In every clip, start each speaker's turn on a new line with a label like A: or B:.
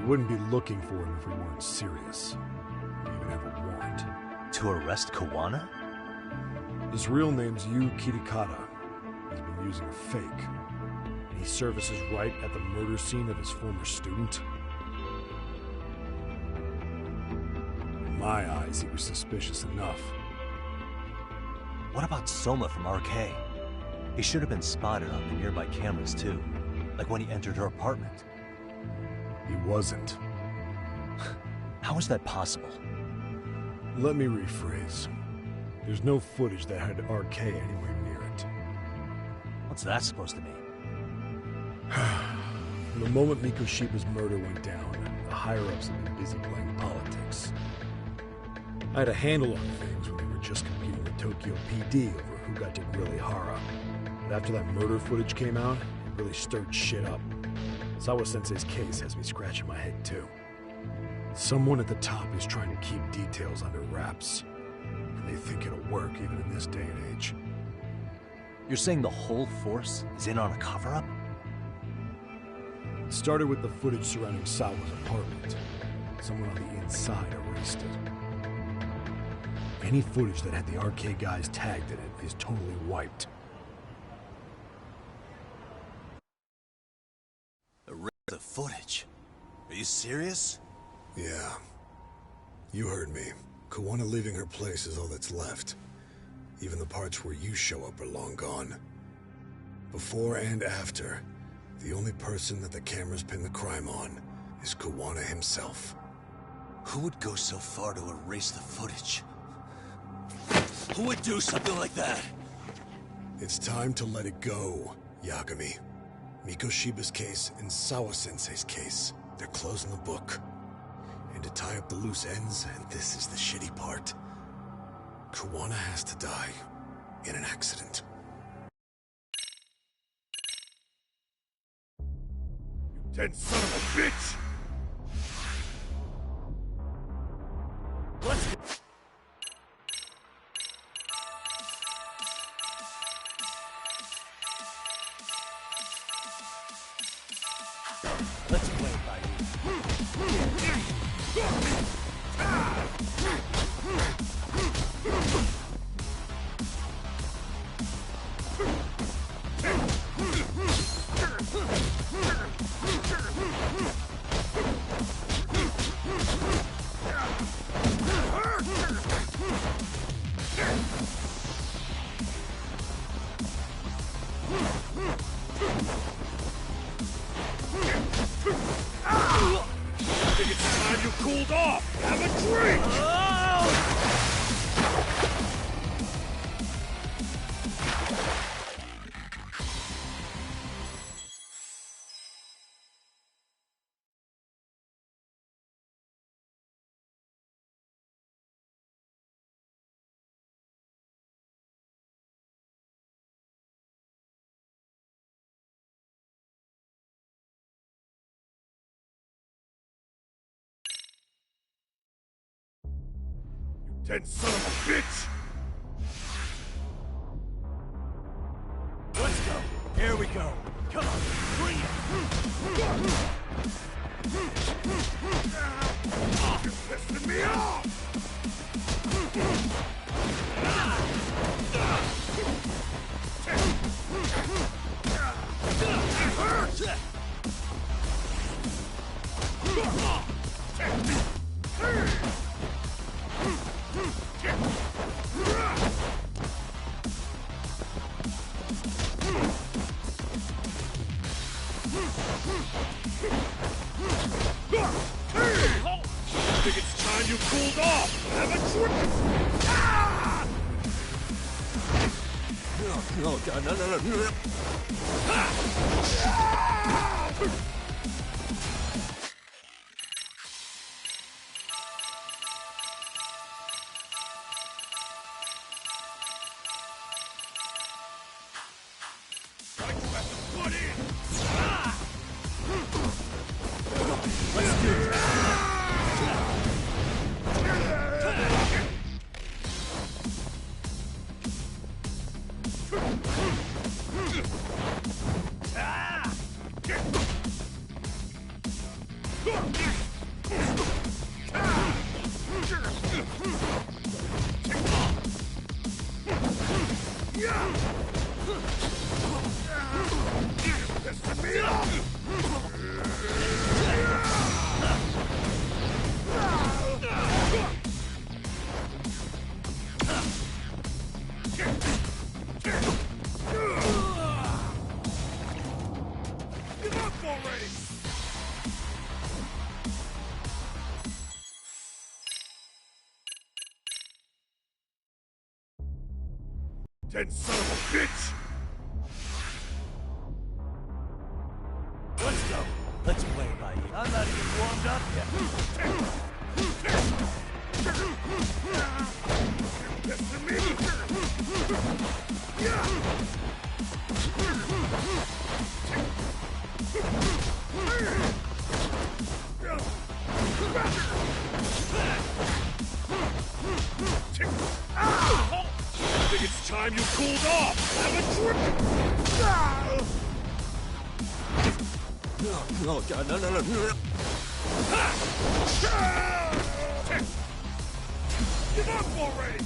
A: Wouldn't be looking for him if we weren't serious. We even have a warrant.
B: To arrest Kawana?
A: His real name's Yu Kitakata. He's been using a fake. He services right at the murder scene of his former student. In my eyes, he was suspicious enough.
B: What about Soma from RK? He should have been spotted on the nearby cameras too, like when he entered her apartment.
A: He wasn't.
B: How is that possible?
A: Let me rephrase. There's no footage that had RK anywhere near it.
B: What's that supposed to mean?
A: From the moment Mikoshiba's murder went down, the higher-ups have been busy playing politics. I had a handle on things when they were just competing with Tokyo PD over who got to grill Ihara. But after that murder footage came out, it really stirred shit up. Sawa-sensei's case has me scratching my head too. Someone at the top is trying to keep details under wraps. And they think it'll work even in this day and age.
B: You're saying the whole force is in on a cover-up?
A: It started with the footage surrounding Sawa's apartment. Someone on the inside erased it. Any footage that had the RK guys tagged in it is totally wiped.
B: Erase the footage? Are you serious?
C: Yeah. You heard me. Kawana leaving her place is all that's left. Even the parts where you show up are long gone. Before and after, the only person that the cameras pin the crime on is Kawana himself.
B: Who would go so far to erase the footage? Who would do something like that?
C: It's time to let it go, Yagami. Mikoshiba's case and Sawa-sensei's case, they're closing the book. And to tie up the loose ends, and this is the shitty part, Kawana has to die in an accident.
A: You dead son of a bitch!
B: Let's go. Let's play it by
A: I think it's time you cooled off! Have a drink! Dead son of a bitch!
B: Let's go. Here we go. Come on, bring it.
A: You're pissing me off! I think it's time you cooled off! Have a drink!
B: No, God, no. Let's do it.
C: Dead son of a bitch!
B: Let's go. Let's play by you. I'm not even warmed up yet.
C: This to me! I think it's time you cooled off! Have a drink!
B: No, God, no.
C: Give up already!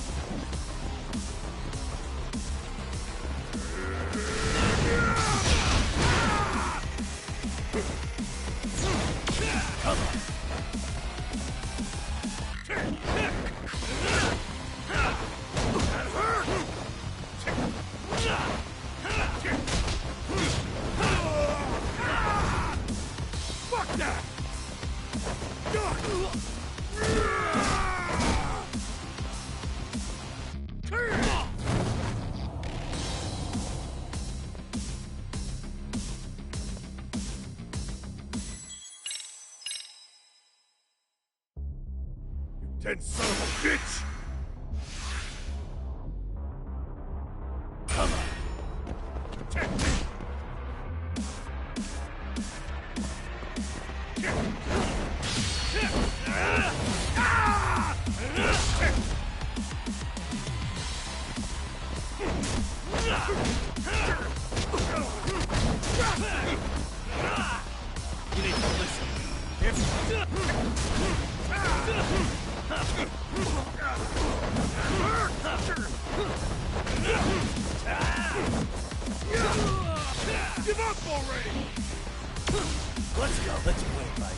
B: Come on.
C: Fuck that! You dead son of a bitch!
B: Come on. You need to listen.
C: Give up already!
B: Let's go. Let's play by ear.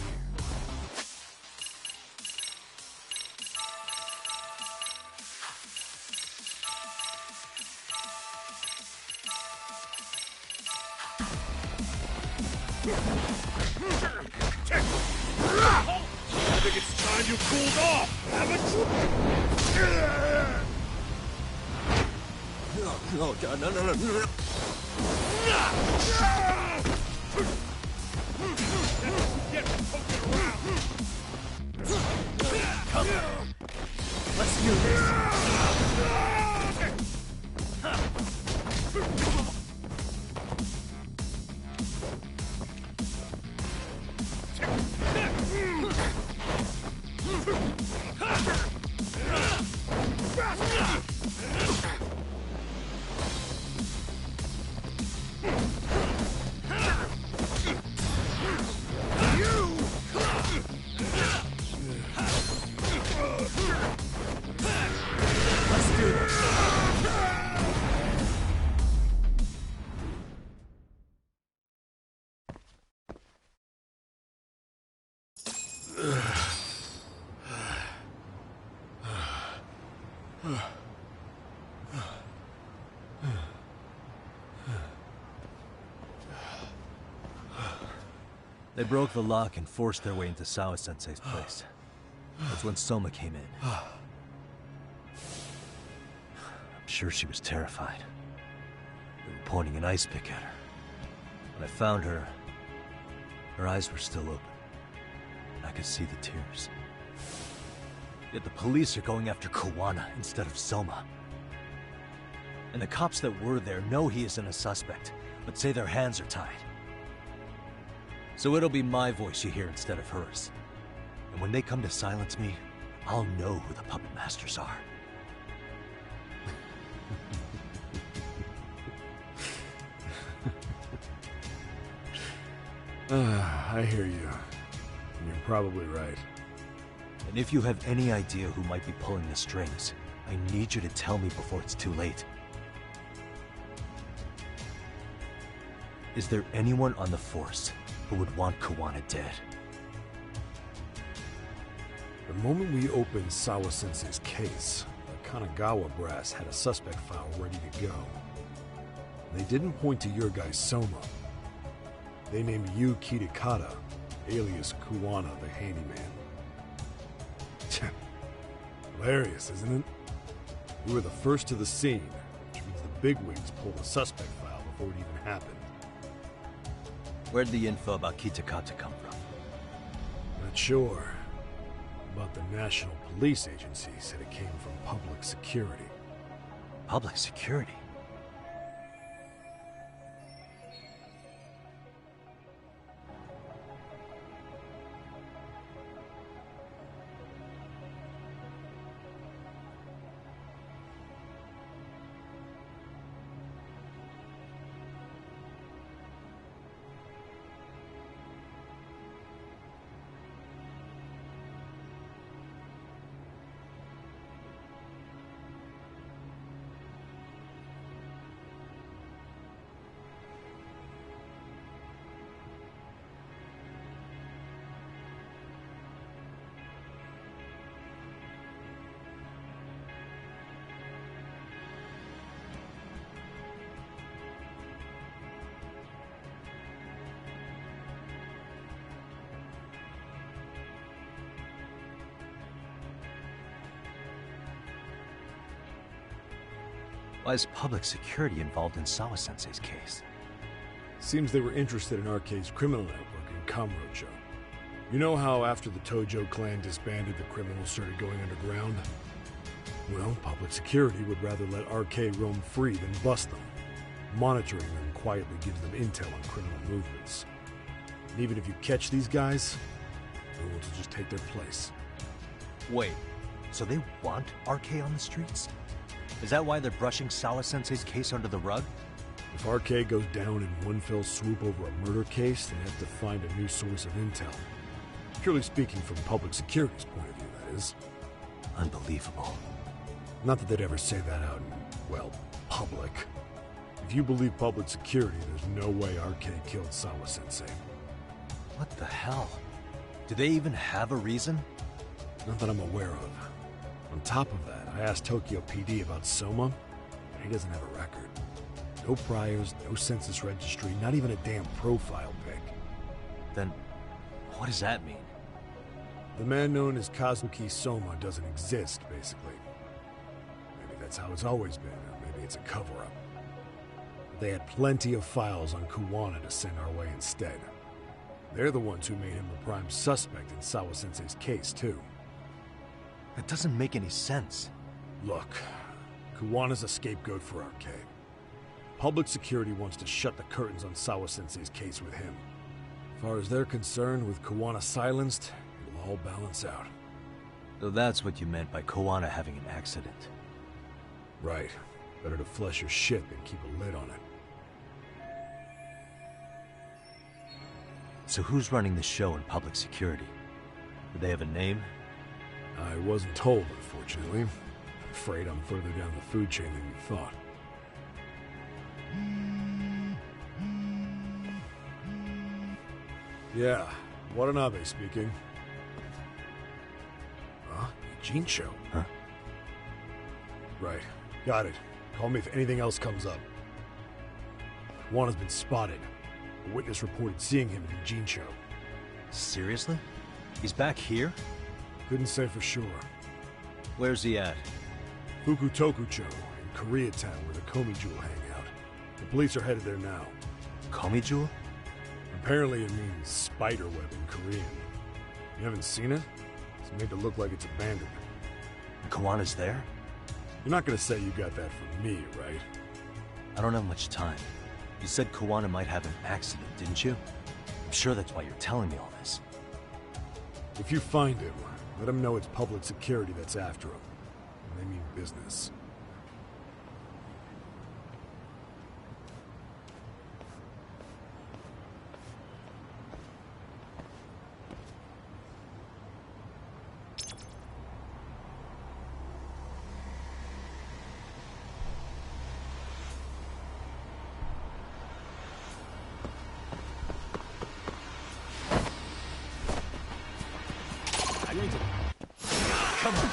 C: I think it's time you cooled off! Have a
B: No, God, no.
C: Get poking around!
B: Come on. Let's do this. They broke the lock and forced their way into Sawa-sensei's place. That's when Soma came in. I'm sure she was terrified. They were pointing an ice pick at her. When I found her, her eyes were still open. And I could see the tears. Yet the police are going after Kawana instead of Soma. And the cops that were there know he isn't a suspect, but say their hands are tied. So it'll be my voice you hear instead of hers. And when they come to silence me, I'll know who the puppet masters are.
A: I hear you. And you're probably right.
B: And if you have any idea who might be pulling the strings, I need you to tell me before it's too late. Is there anyone on the Force who would want Kuwana dead?
A: The moment we opened Sawa-sensei's case, the Kanagawa brass had a suspect file ready to go. They didn't point to your guy Soma. They named you Kitakata, alias Kuwana the Handyman. Hilarious, isn't it? We were the first to the scene, which means the bigwigs pulled the suspect file before it even happened.
B: Where'd the info about Kitakata come from?
A: Not sure. But the National Police Agency said it came from public security.
B: Public security? Why is public security involved in Sawa-sensei's case?
A: Seems they were interested in RK's criminal network in Kamurocho. You know how after the Tojo clan disbanded, the criminals started going underground? Well, public security would rather let RK roam free than bust them. Monitoring them quietly gives them intel on criminal movements. And even if you catch these guys, no one will just take their place.
B: Wait, so they want RK on the streets? Is that why they're brushing Sawa-sensei's case under the rug?
A: If RK goes down in one fell swoop over a murder case, they have to find a new source of intel. Purely speaking, from public security's point of view, that is.
B: Unbelievable.
A: Not that they'd ever say that out in, well, public. If you believe public security, there's no way RK killed Sawa-sensei.
B: What the hell? Do they even have a reason?
A: Not that I'm aware of. On top of that, I asked Tokyo PD about Soma, and he doesn't have a record. No priors, no census registry, not even a damn profile pic.
B: Then, what does that mean?
A: The man known as Kazuki Soma doesn't exist, basically. Maybe that's how it's always been, or maybe it's a cover-up. But they had plenty of files on Kuwana to send our way instead. They're the ones who made him the prime suspect in Sawa-sensei's case, too.
B: That doesn't make any sense.
A: Look, Kuwana's a scapegoat for RK. Public security wants to shut the curtains on Sawa-sensei's case with him. As far as they're concerned, with Kuwana silenced, it'll all balance out.
B: So that's what you meant by Kuwana having an accident.
A: Right. Better to flush your shit than keep a lid on it.
B: So who's running the show in public security? Do they have a name?
A: I wasn't told, unfortunately. Afraid I'm further down the food chain than you thought. Yeah, Watanabe speaking. Huh? Eugene show?
B: Huh?
A: Right. Got it. Call me if anything else comes up. Juana's been spotted. A witness reported seeing him at Eugene show.
B: Seriously? He's back here?
A: Couldn't say for sure.
B: Where's he at?
A: Fukutokucho, in Koreatown, where the Komi Jewel hang out. The police are headed there now.
B: Komi Jewel?
A: Apparently it means spider web in Korean. You haven't seen it? It's made to look like it's abandoned.
B: And Kawana's there?
A: You're not gonna say you got that from me, right?
B: I don't have much time. You said Kawana might have an accident, didn't you? I'm sure that's why you're telling me all this.
A: If you find him, let him know it's public security that's after him. And they mean business.
B: Come on.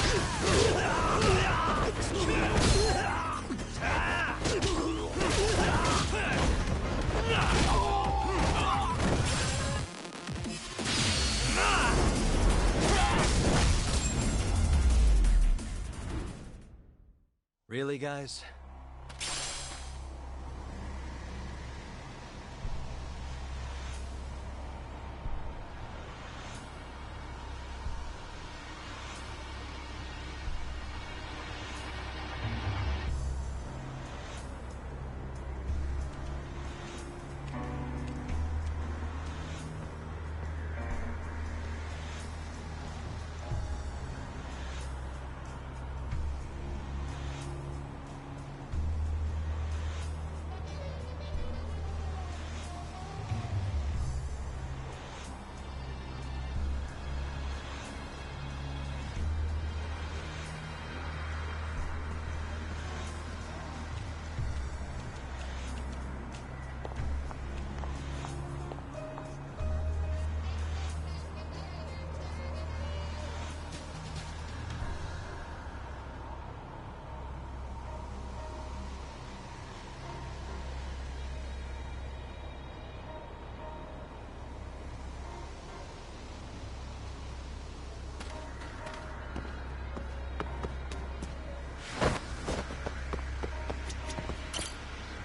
B: Really, guys?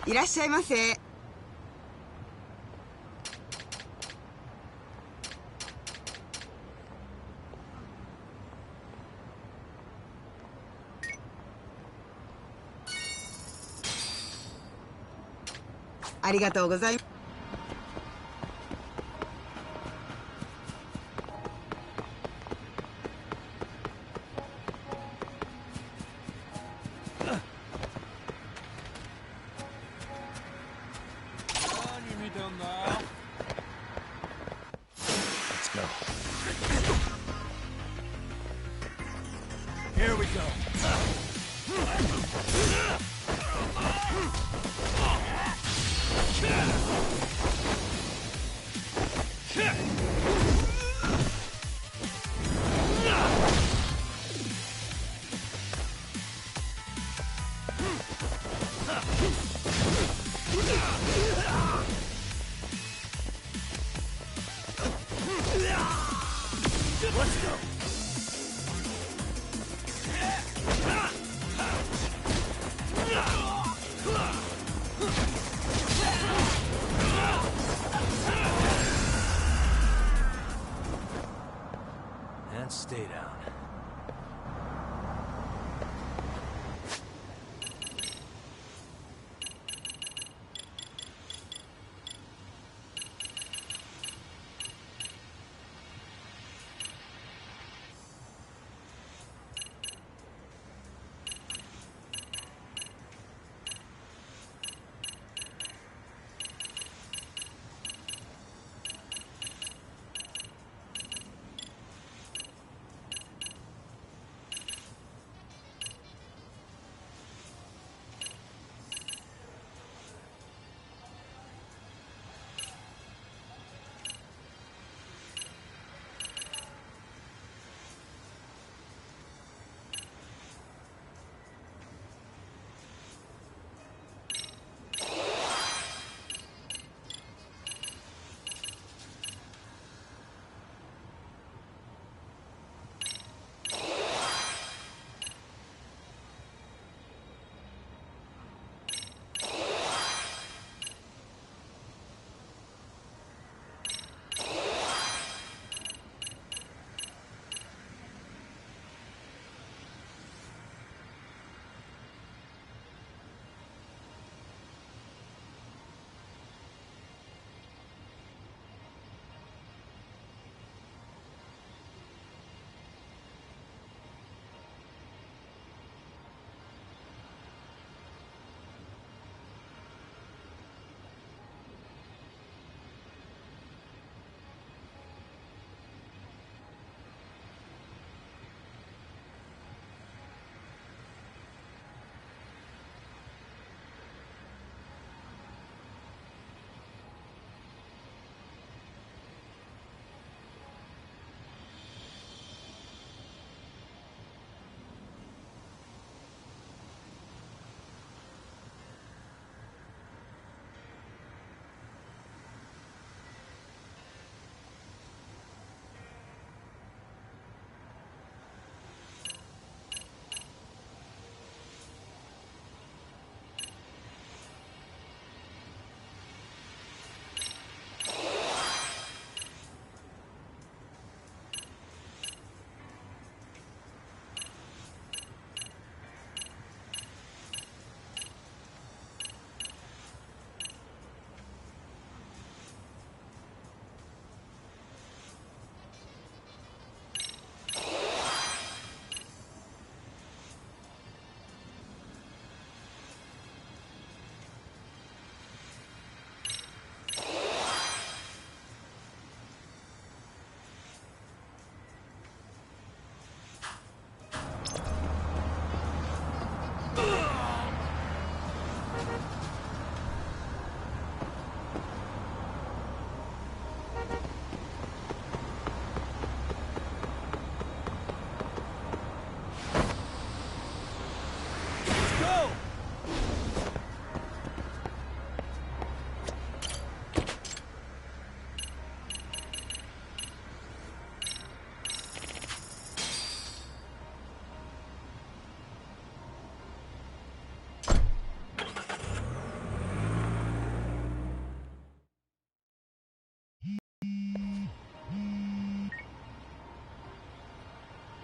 D: いらっしゃいませ。ありがとうございます。
B: Here we go. Let's go. And stay down.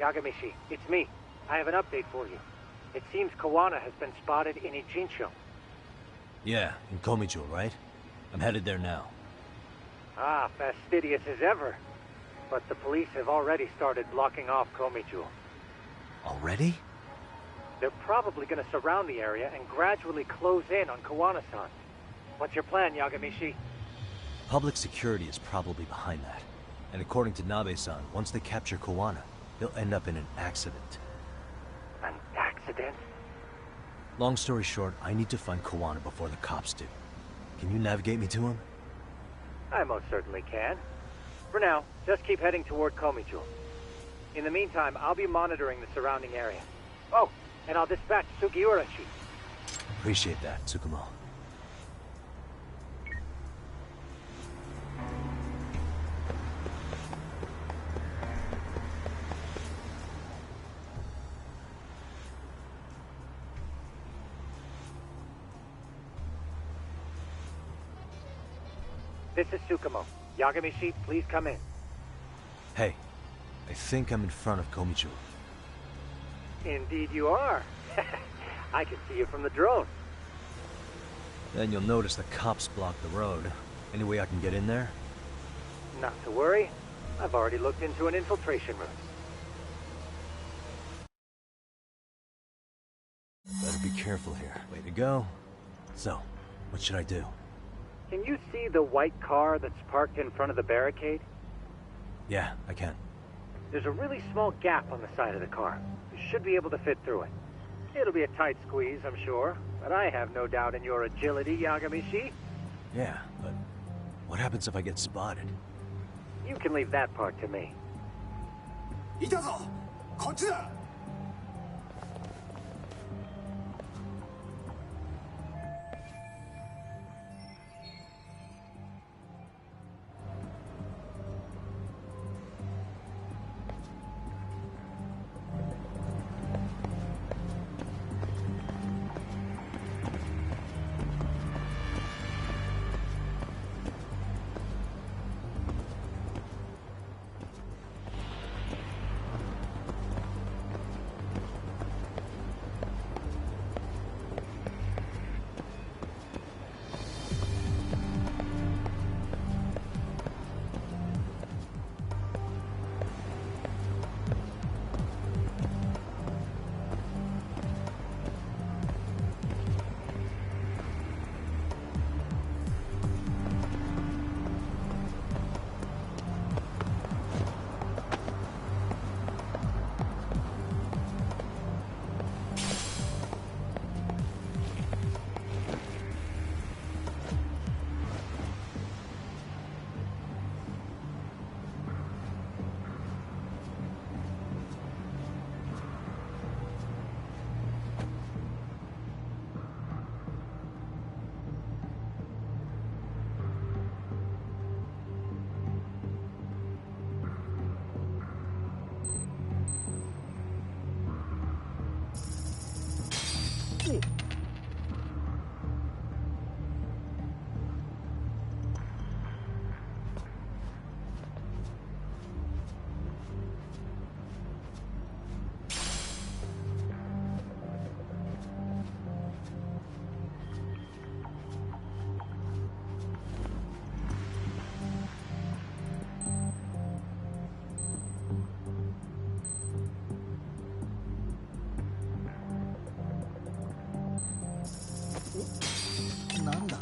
E: Yagamishi, it's me. I have an update for you. It seems Kawana has been spotted in Ijincho.
B: Yeah, in Komijo, right? I'm headed there now.
E: Ah, fastidious as ever. But the police have already started blocking off Komijo.
B: Already?
E: They're probably going to surround the area and gradually close in on Kawana-san. What's your plan, Yagamishi?
B: Public security is probably behind that. And according to Nabe-san, once they capture Kawana, he'll end up in an accident.
E: An accident?
B: Long story short, I need to find Kawana before the cops do. Can you navigate me to him?
E: I most certainly can. For now, just keep heading toward Komijo. In the meantime, I'll be monitoring the surrounding area. Oh, and I'll dispatch Sugiurashi.
B: Appreciate that, Tsukumo.
E: This is Tsukumo. Yagamishi, please come in.
B: Hey, I think I'm in front of Komijo.
E: Indeed you are. I can see you from the drone.
B: Then you'll notice the cops block the road. Any way I can get in there?
E: Not to worry. I've already looked into an infiltration route.
B: Better be careful here. Way to go. So, what should I do?
E: Can you see the white car that's parked in front of the barricade?
B: Yeah, I can.
E: There's a really small gap on the side of the car. You should be able to fit through it. It'll be a tight squeeze, I'm sure, but I have no doubt in your agility, Yagamishi.
B: Yeah, but what happens if I get spotted?
E: You can leave that part to me.
C: いたぞこっちだ
F: なんだ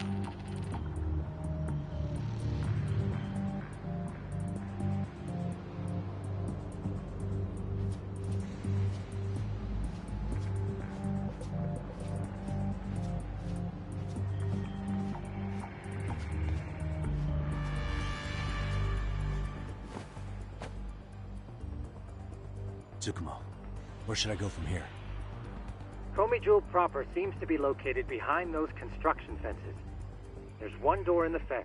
B: Tsukumo, where should I go from here?
E: Komijo proper seems to be located behind those construction fences. There's one door in the fence,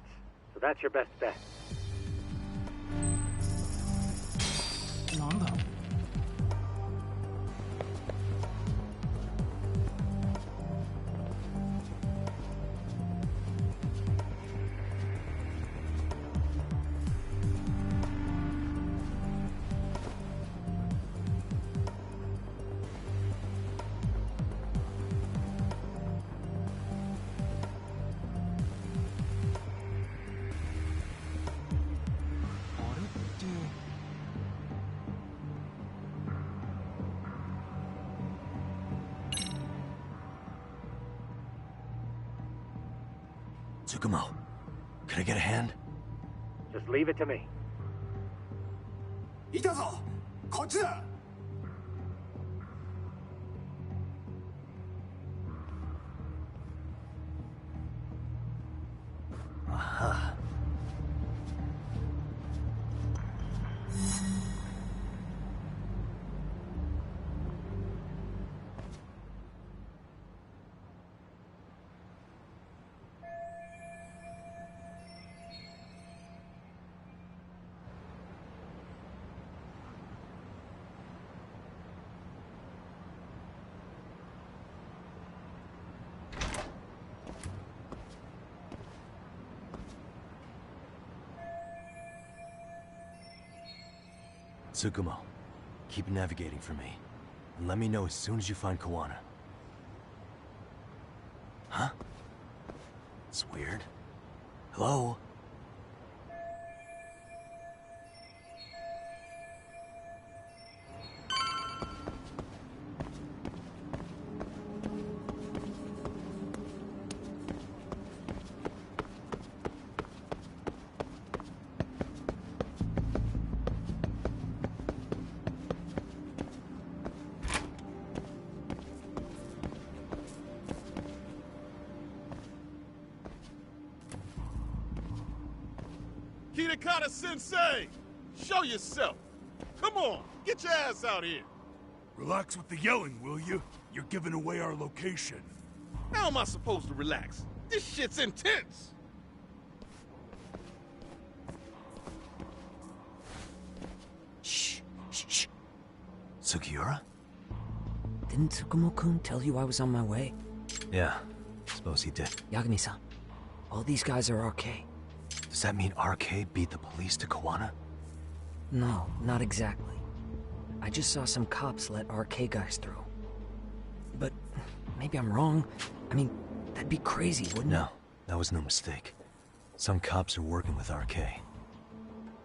E: so that's your best bet.
F: なんだろう
E: 「
B: Tsukumo, can I get a hand?
E: Just leave it to me.
C: いたぞこっちだ
B: Aha. Tsukumo, keep navigating for me. And let me know as soon as you find Kawana. Huh? It's weird. Hello?
G: Sensei! Show yourself! Come on, get your ass out here!
H: Relax with the yelling, will you? You're giving away our location.
G: How am I supposed to relax? This shit's intense!
B: Shh, shh, shh. Sugiura?
I: Didn't Tsukumo-kun tell you I was on my way?
B: Yeah, suppose he did.
I: Yagami-san, all these guys are RK.
B: Does that mean RK beat the police to Kawana?
I: No, not exactly. I just saw some cops let RK guys through. But maybe I'm wrong. I mean, that'd be crazy, wouldn't it?
B: No, that was no mistake. Some cops are working with RK.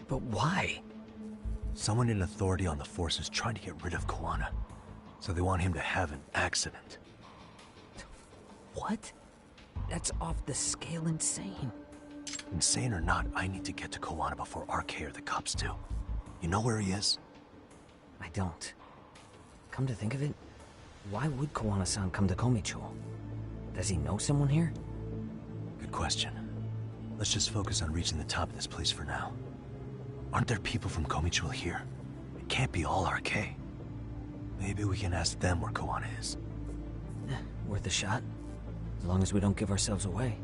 I: But why?
B: Someone in authority on the force is trying to get rid of Kawana. So they want him to have an accident.
I: What? That's off the scale insane.
B: Insane or not, I need to get to Kawana before RK or the cops do. You know where he is?
I: I don't. Come to think of it, why would Kawana-san come to Komicho? Does he know someone here?
B: Good question. Let's just focus on reaching the top of this place for now. Aren't there people from Komicho here? It can't be all RK. Maybe we can ask them where Kawana is.
I: Worth a shot. As long as we don't give ourselves away.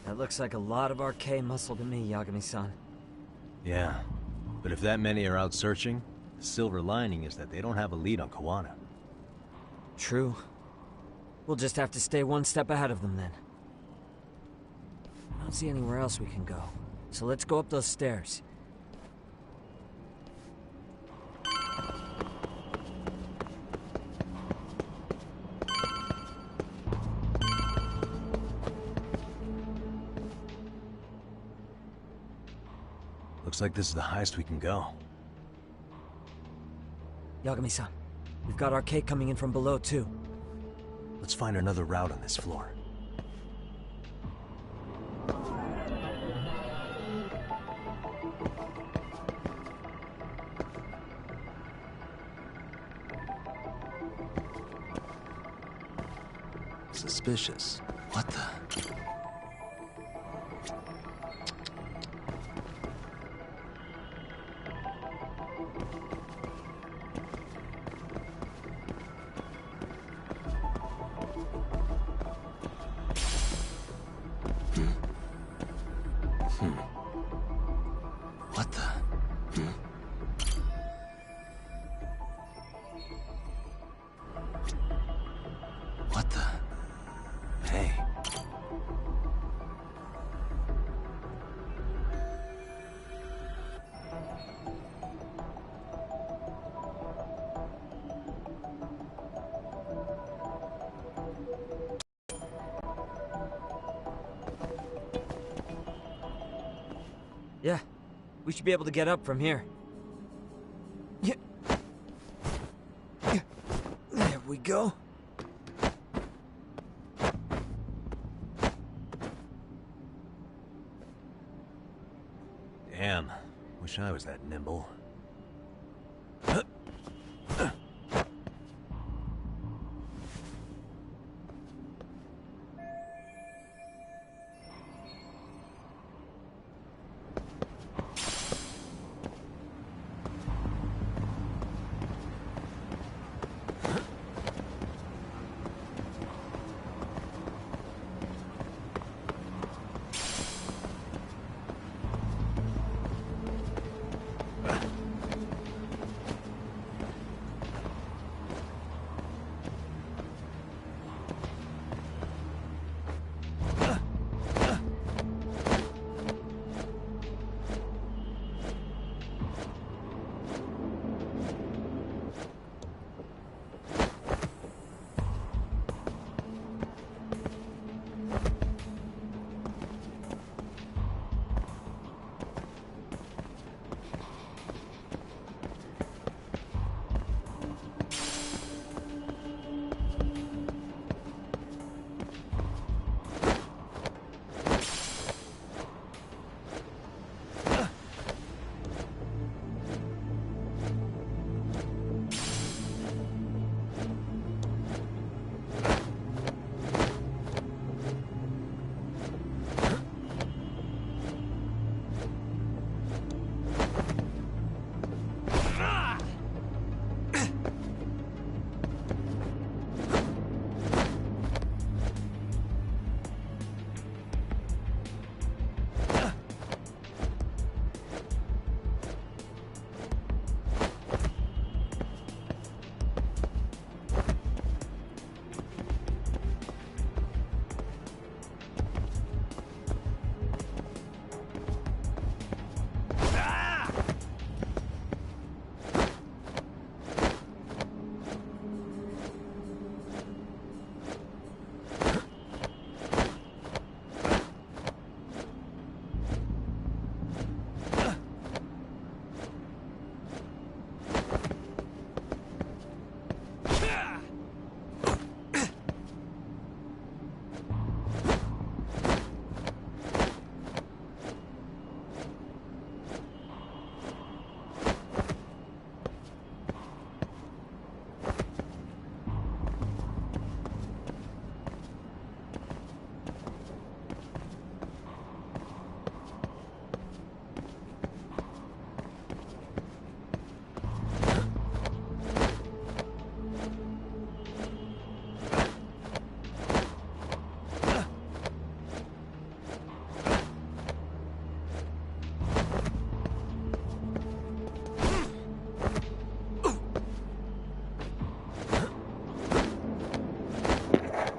I: That looks like a lot of RK muscle to me, Yagami-san.
B: Yeah, but if that many are out searching, the silver lining is that they don't have a lead on Kawana.
I: True. We'll just have to stay one step ahead of them then. I don't see anywhere else we can go, so let's go up those stairs.
B: Looks like this is the highest we can go.
I: Yagami-san, we've got RK coming in from below too.
B: Let's find another route on this floor. Suspicious. What the? What the? What the? Hey,
I: Yeah, we should be able to get up from here. Yeah. There we go.
B: Damn, wish I was that nimble.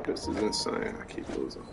J: This is insane. I keep losing.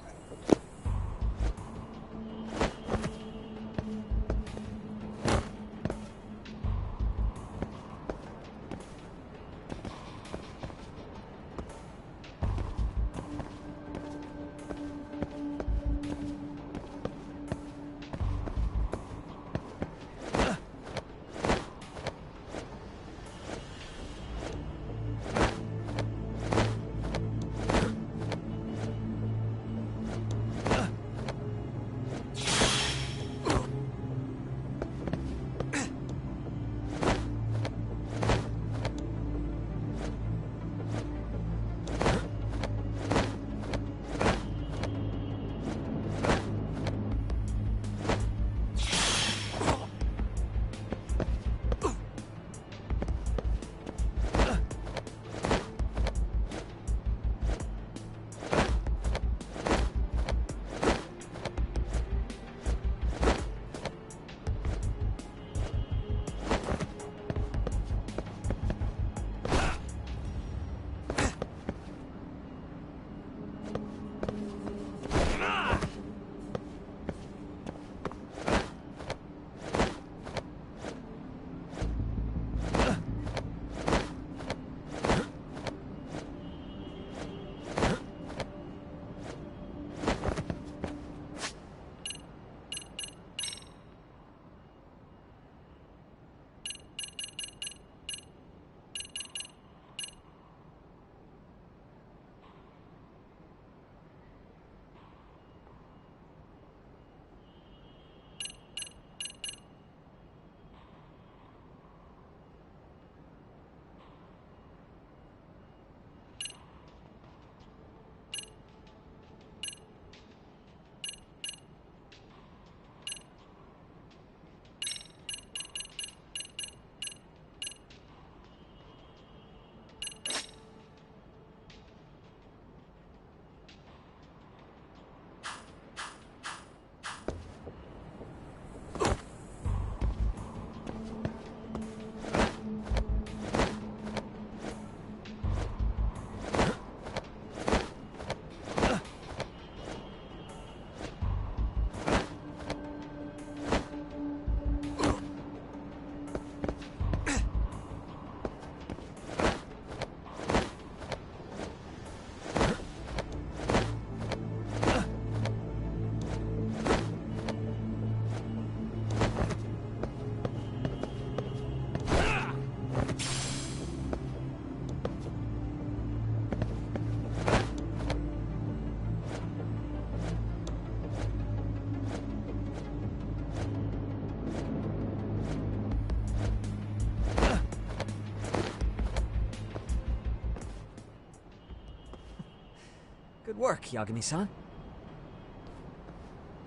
I: Good work, Yagami-san.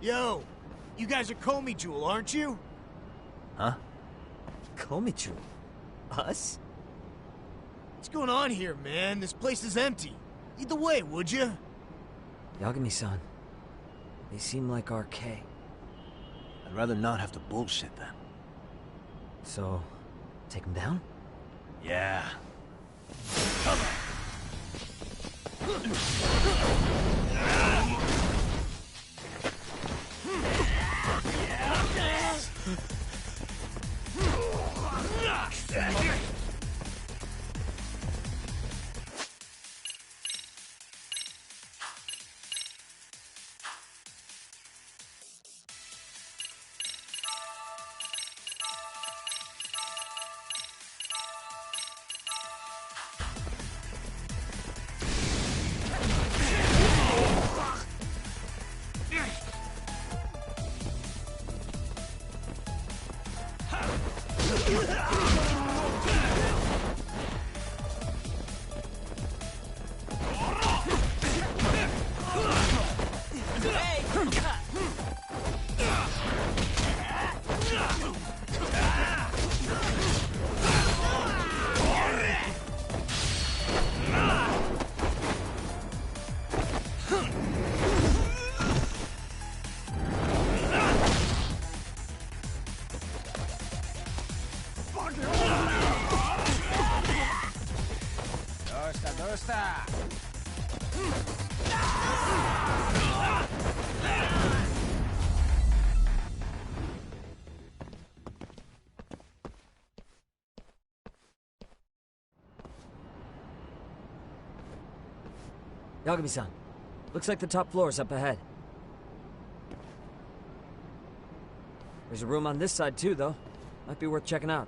K: Yo, you guys are Comey Jewel, aren't you?
B: Huh?
I: Komichu? Us?
K: What's going on here, man? This place is empty. Lead the way, would you?
I: Yagami-san, they seem like RK.
B: I'd rather not have to bullshit them.
I: So, take them down?
B: Yeah. Come on.
I: Yagami-san, looks like the top floor is up ahead. There's a room on this side too, though. Might be worth checking out.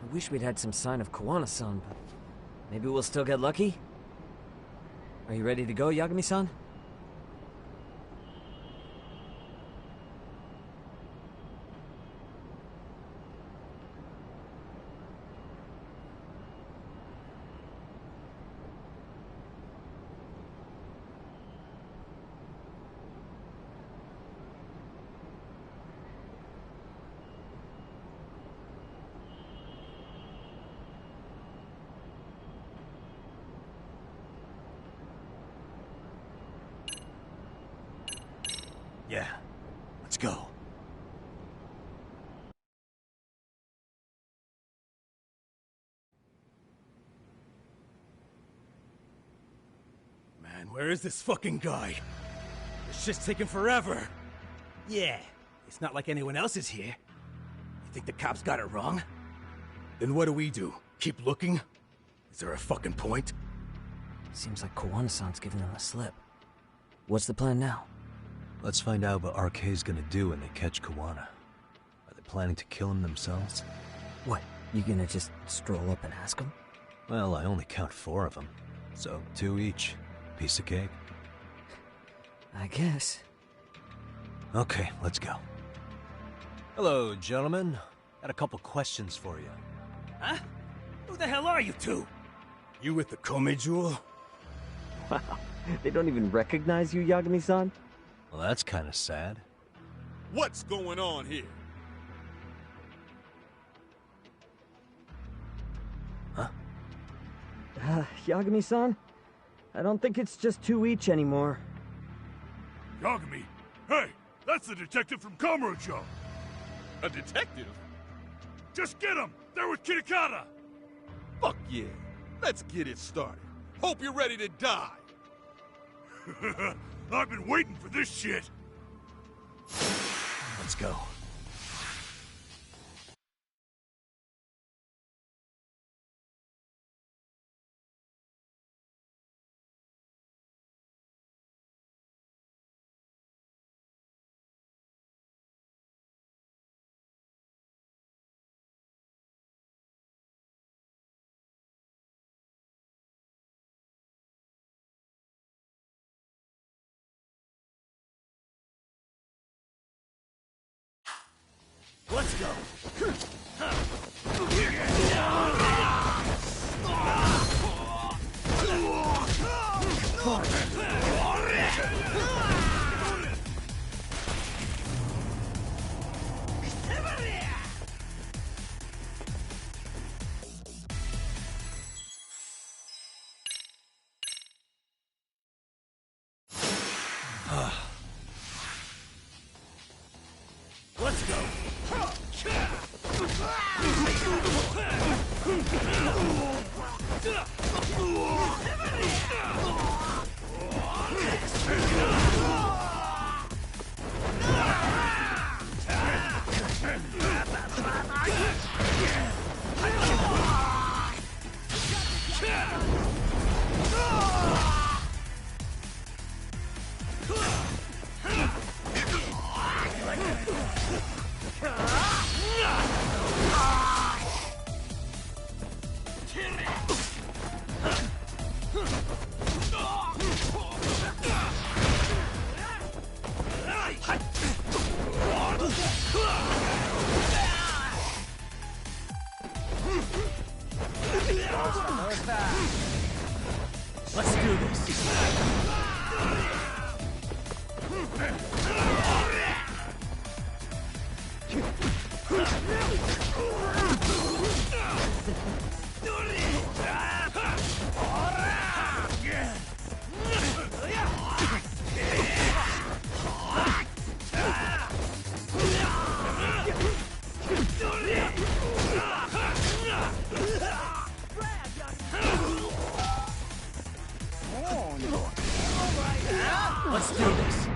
I: I wish we'd had some sign of Kawana-san, but maybe we'll still get lucky? Are you ready to go, Yagami-san?
B: Yeah. Let's go.
K: Man, where is this fucking guy? This shit's taking forever. Yeah, it's not like anyone else is here. You think the cops got it wrong? Then what do? Keep looking? Is there a fucking point?
I: Seems like Kawana-san's giving them a slip. What's the plan now?
B: Let's find out what RK's gonna do when they catch Kawana. Are they planning to kill him themselves?
I: What, you gonna just stroll up and ask them?
B: Well, I only count 4 of them, so 2 each. Piece of cake.
I: I guess.
B: Okay, let's go. Hello, gentlemen. Got a couple questions for you.
K: Huh? Who the hell are you two? You with the Comey Jewel?
I: Wow, they don't even recognize you, Yagami-san?
B: Well, that's kind of sad.
G: What's going on here?
B: Huh?
I: Yagami-san? I don't think it's just 2 each anymore.
H: Yagami! Hey! That's the detective from Kamurocho!
G: A detective?
H: Just get him! They're with Kitakata!
G: Fuck yeah. Let's get it started. Hope you're ready to die.
H: I've been waiting for this shit!
B: Let's go.
K: Let's go. Let's go. Let's do this. Let's do this.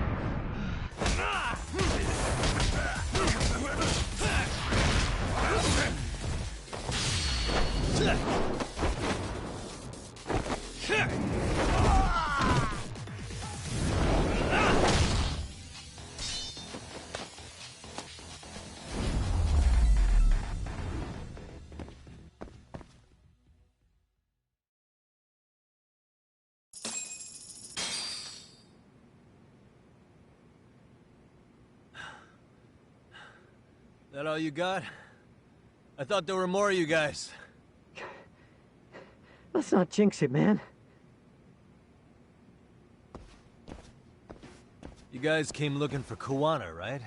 K: That all you got? I thought there were more of you guys.
I: Let's not jinx it, man.
B: You guys came looking for Kuwana, right?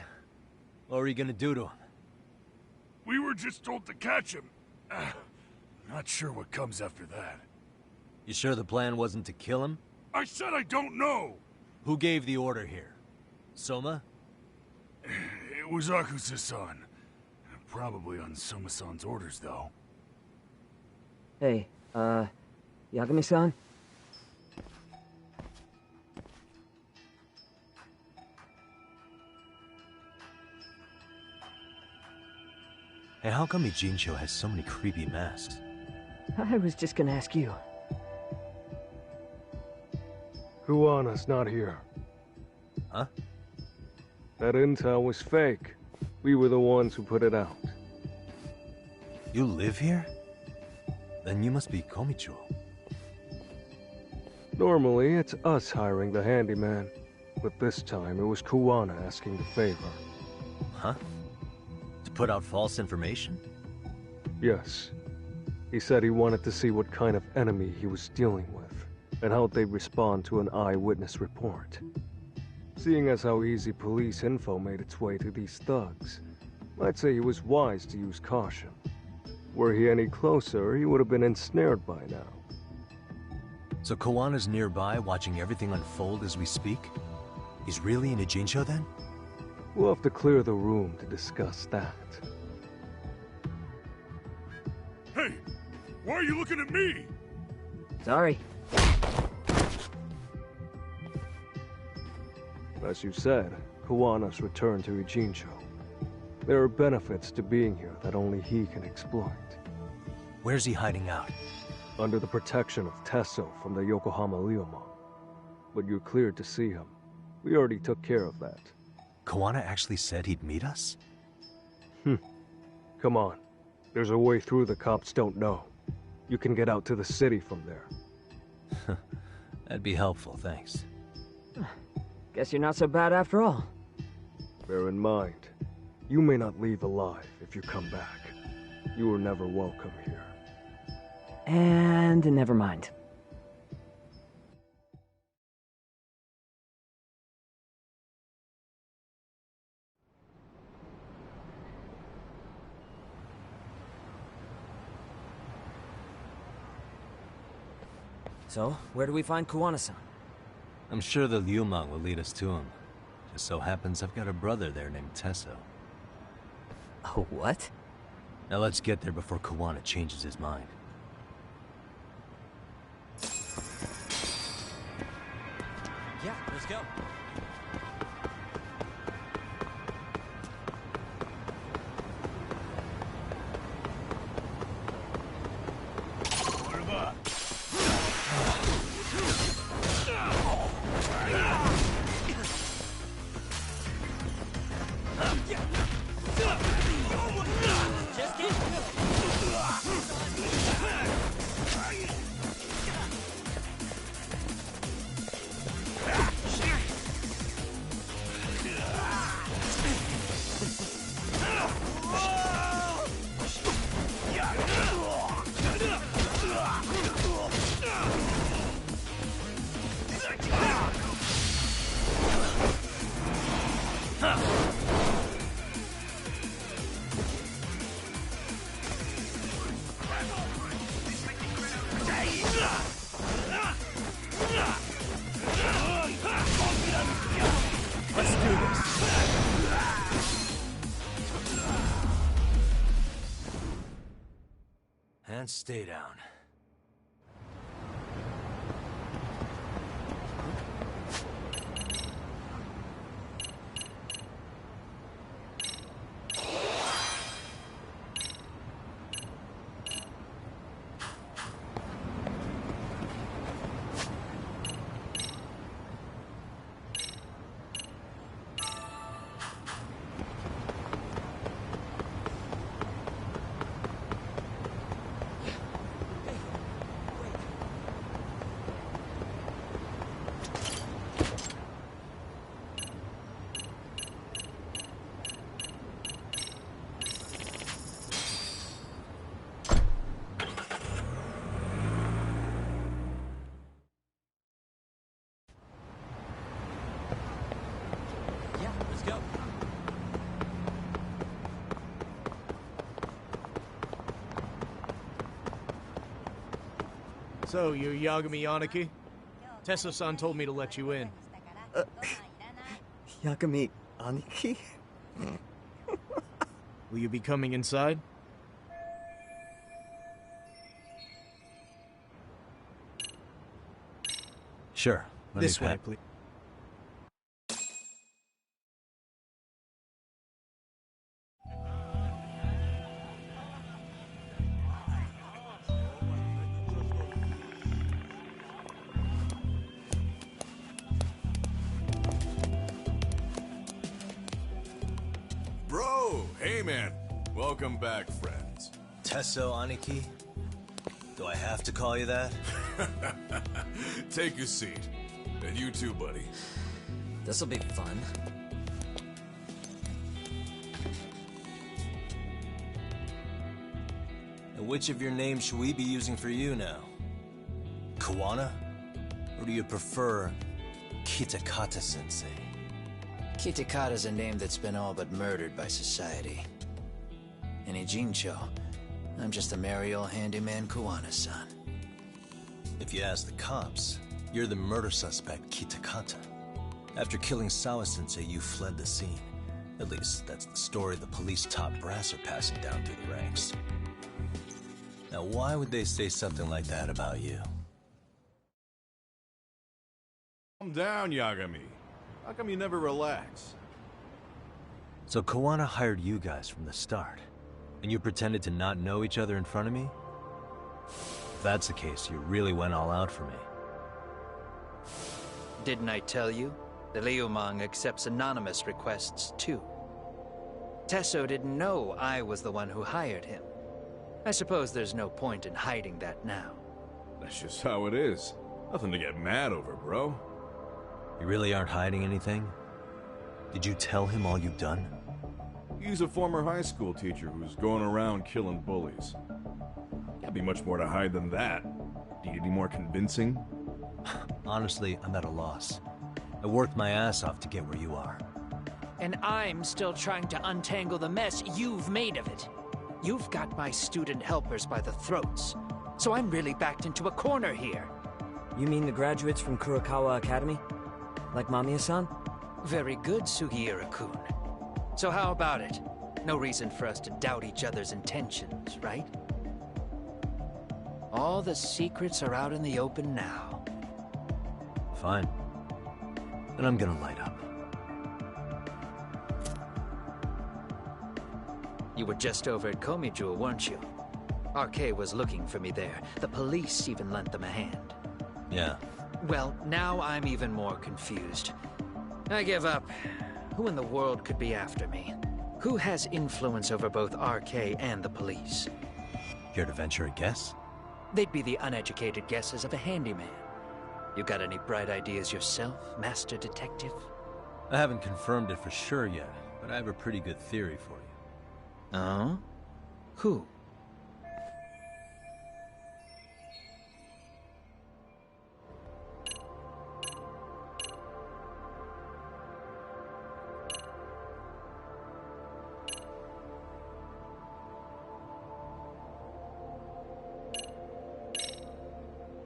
B: What were you gonna do to him?
H: We were just told to catch him. Not sure what comes after that.
B: You sure the plan wasn't to kill him?
H: I said I don't know!
B: Who gave the order here? Soma?
H: It was Akusa-san. Probably on Soma-san's orders, though.
I: Hey, Yagami-san?
B: Hey, how come Ijincho has so many creepy masks?
I: I was just gonna ask you.
L: Kuwana's not here.
B: Huh?
L: That intel was fake. We were the ones who put it out.
B: You live here? Then you must be Komicho.
L: Normally, it's us hiring the handyman. But this time, it was Kuwana asking the favor.
B: Huh? To put out false information?
L: Yes. He said he wanted to see what kind of enemy he was dealing with, and how they'd respond to an eyewitness report. Seeing as how easy police info made its way to these thugs, I'd say he was wise to use caution. Were he any closer, he would have been ensnared by now.
B: So Kawana's nearby, watching everything unfold as we speak? He's really in Ijincho then?
L: We'll have to clear the room to discuss that.
H: Hey! Why are you looking at me?
I: Sorry.
L: As you said, Kawana's returned to Ijincho. There are benefits to being here that only he can exploit.
B: Where's he hiding out?
L: Under the protection of Tesso from the Yokohama Ryomon. But you're cleared to see him. We already took care of that.
B: Kawana actually said he'd meet us?
L: Come on. There's a way through the cops don't know. You can get out to the city from there.
B: That'd be helpful, thanks.
I: Guess you're not so bad after all.
L: Bear in mind, You may not leave alive if you come back. You are never welcome here.
I: And never mind. So, where do we find Kuwana-san?
B: I'm sure the Liumang will lead us to him. Just so happens I've got a brother there named Tesso.
I: Oh, what?
B: Now let's get there before Kuwana changes his mind.
I: Yeah, let's go.
K: Let's do this.
B: And stay down.
I: Yeah, let's go.
K: So, you're Yagami Yanaki? Tesso-san told me to let you in.
I: Yagami Aniki?
K: Will you be coming inside?
B: Sure.
K: This way, please.
G: Bro, hey man. Welcome back, friends.
B: Tesso Aniki? Do I have to call you that?
G: Take a seat. And you too, buddy.
I: This'll be fun.
B: And which of your names should we be using for you now? Kuwana? Or do you prefer Kitakata-sensei?
M: Kitakata's a name that's been all but murdered by society. In Ijincho, I'm just a merry old handyman Kuwana-san.
B: If you ask the cops, you're the murder suspect Kitakata. After killing Sawa-sensei, you fled the scene. At least, that's the story the police top brass are passing down through the ranks. Now, why would they say something like that about you?
G: Calm down, Yagami. How come you never relax?
B: So Kuwana hired you guys from the start, and you pretended to not know each other in front of me? If that's the case, you really went all out for me.
M: Didn't I tell you? The Liumang accepts anonymous requests, too. Tesso didn't know I was the one who hired him. I suppose there's no point in hiding that now.
G: That's just how it is. Nothing to get mad over, bro.
B: You really aren't hiding anything? Did you tell him all you've done?
N: He's a former high school teacher who's going around killing bullies. Can't be much more to hide than that. Need any more convincing?
B: Honestly, I'm at a loss. I worked my ass off to get where you are.
M: And I'm still trying to untangle the mess you've made of it. You've got my student helpers by the throats, so I'm really backed into a corner here.
I: You mean the graduates from Kurokawa Academy? Like Mamiya-san?
M: Very good, Sugiura-kun. So how about it? No reason for us to doubt each other's intentions, right? All the secrets are out in the open now.
B: Fine. Then I'm gonna light up.
M: You were just over at Komijul, weren't you? RK was looking for me there. The police even lent them a hand.
B: Yeah.
M: Well, now I'm even more confused. I give up. Who in the world could be after me? Who has influence over both RK and the police?
B: Care to venture a guess?
M: They'd be the uneducated guesses of a handyman. You got any bright ideas yourself, Master Detective?
B: I haven't confirmed it for sure yet, but I have a pretty good theory for you.
M: Oh? Who?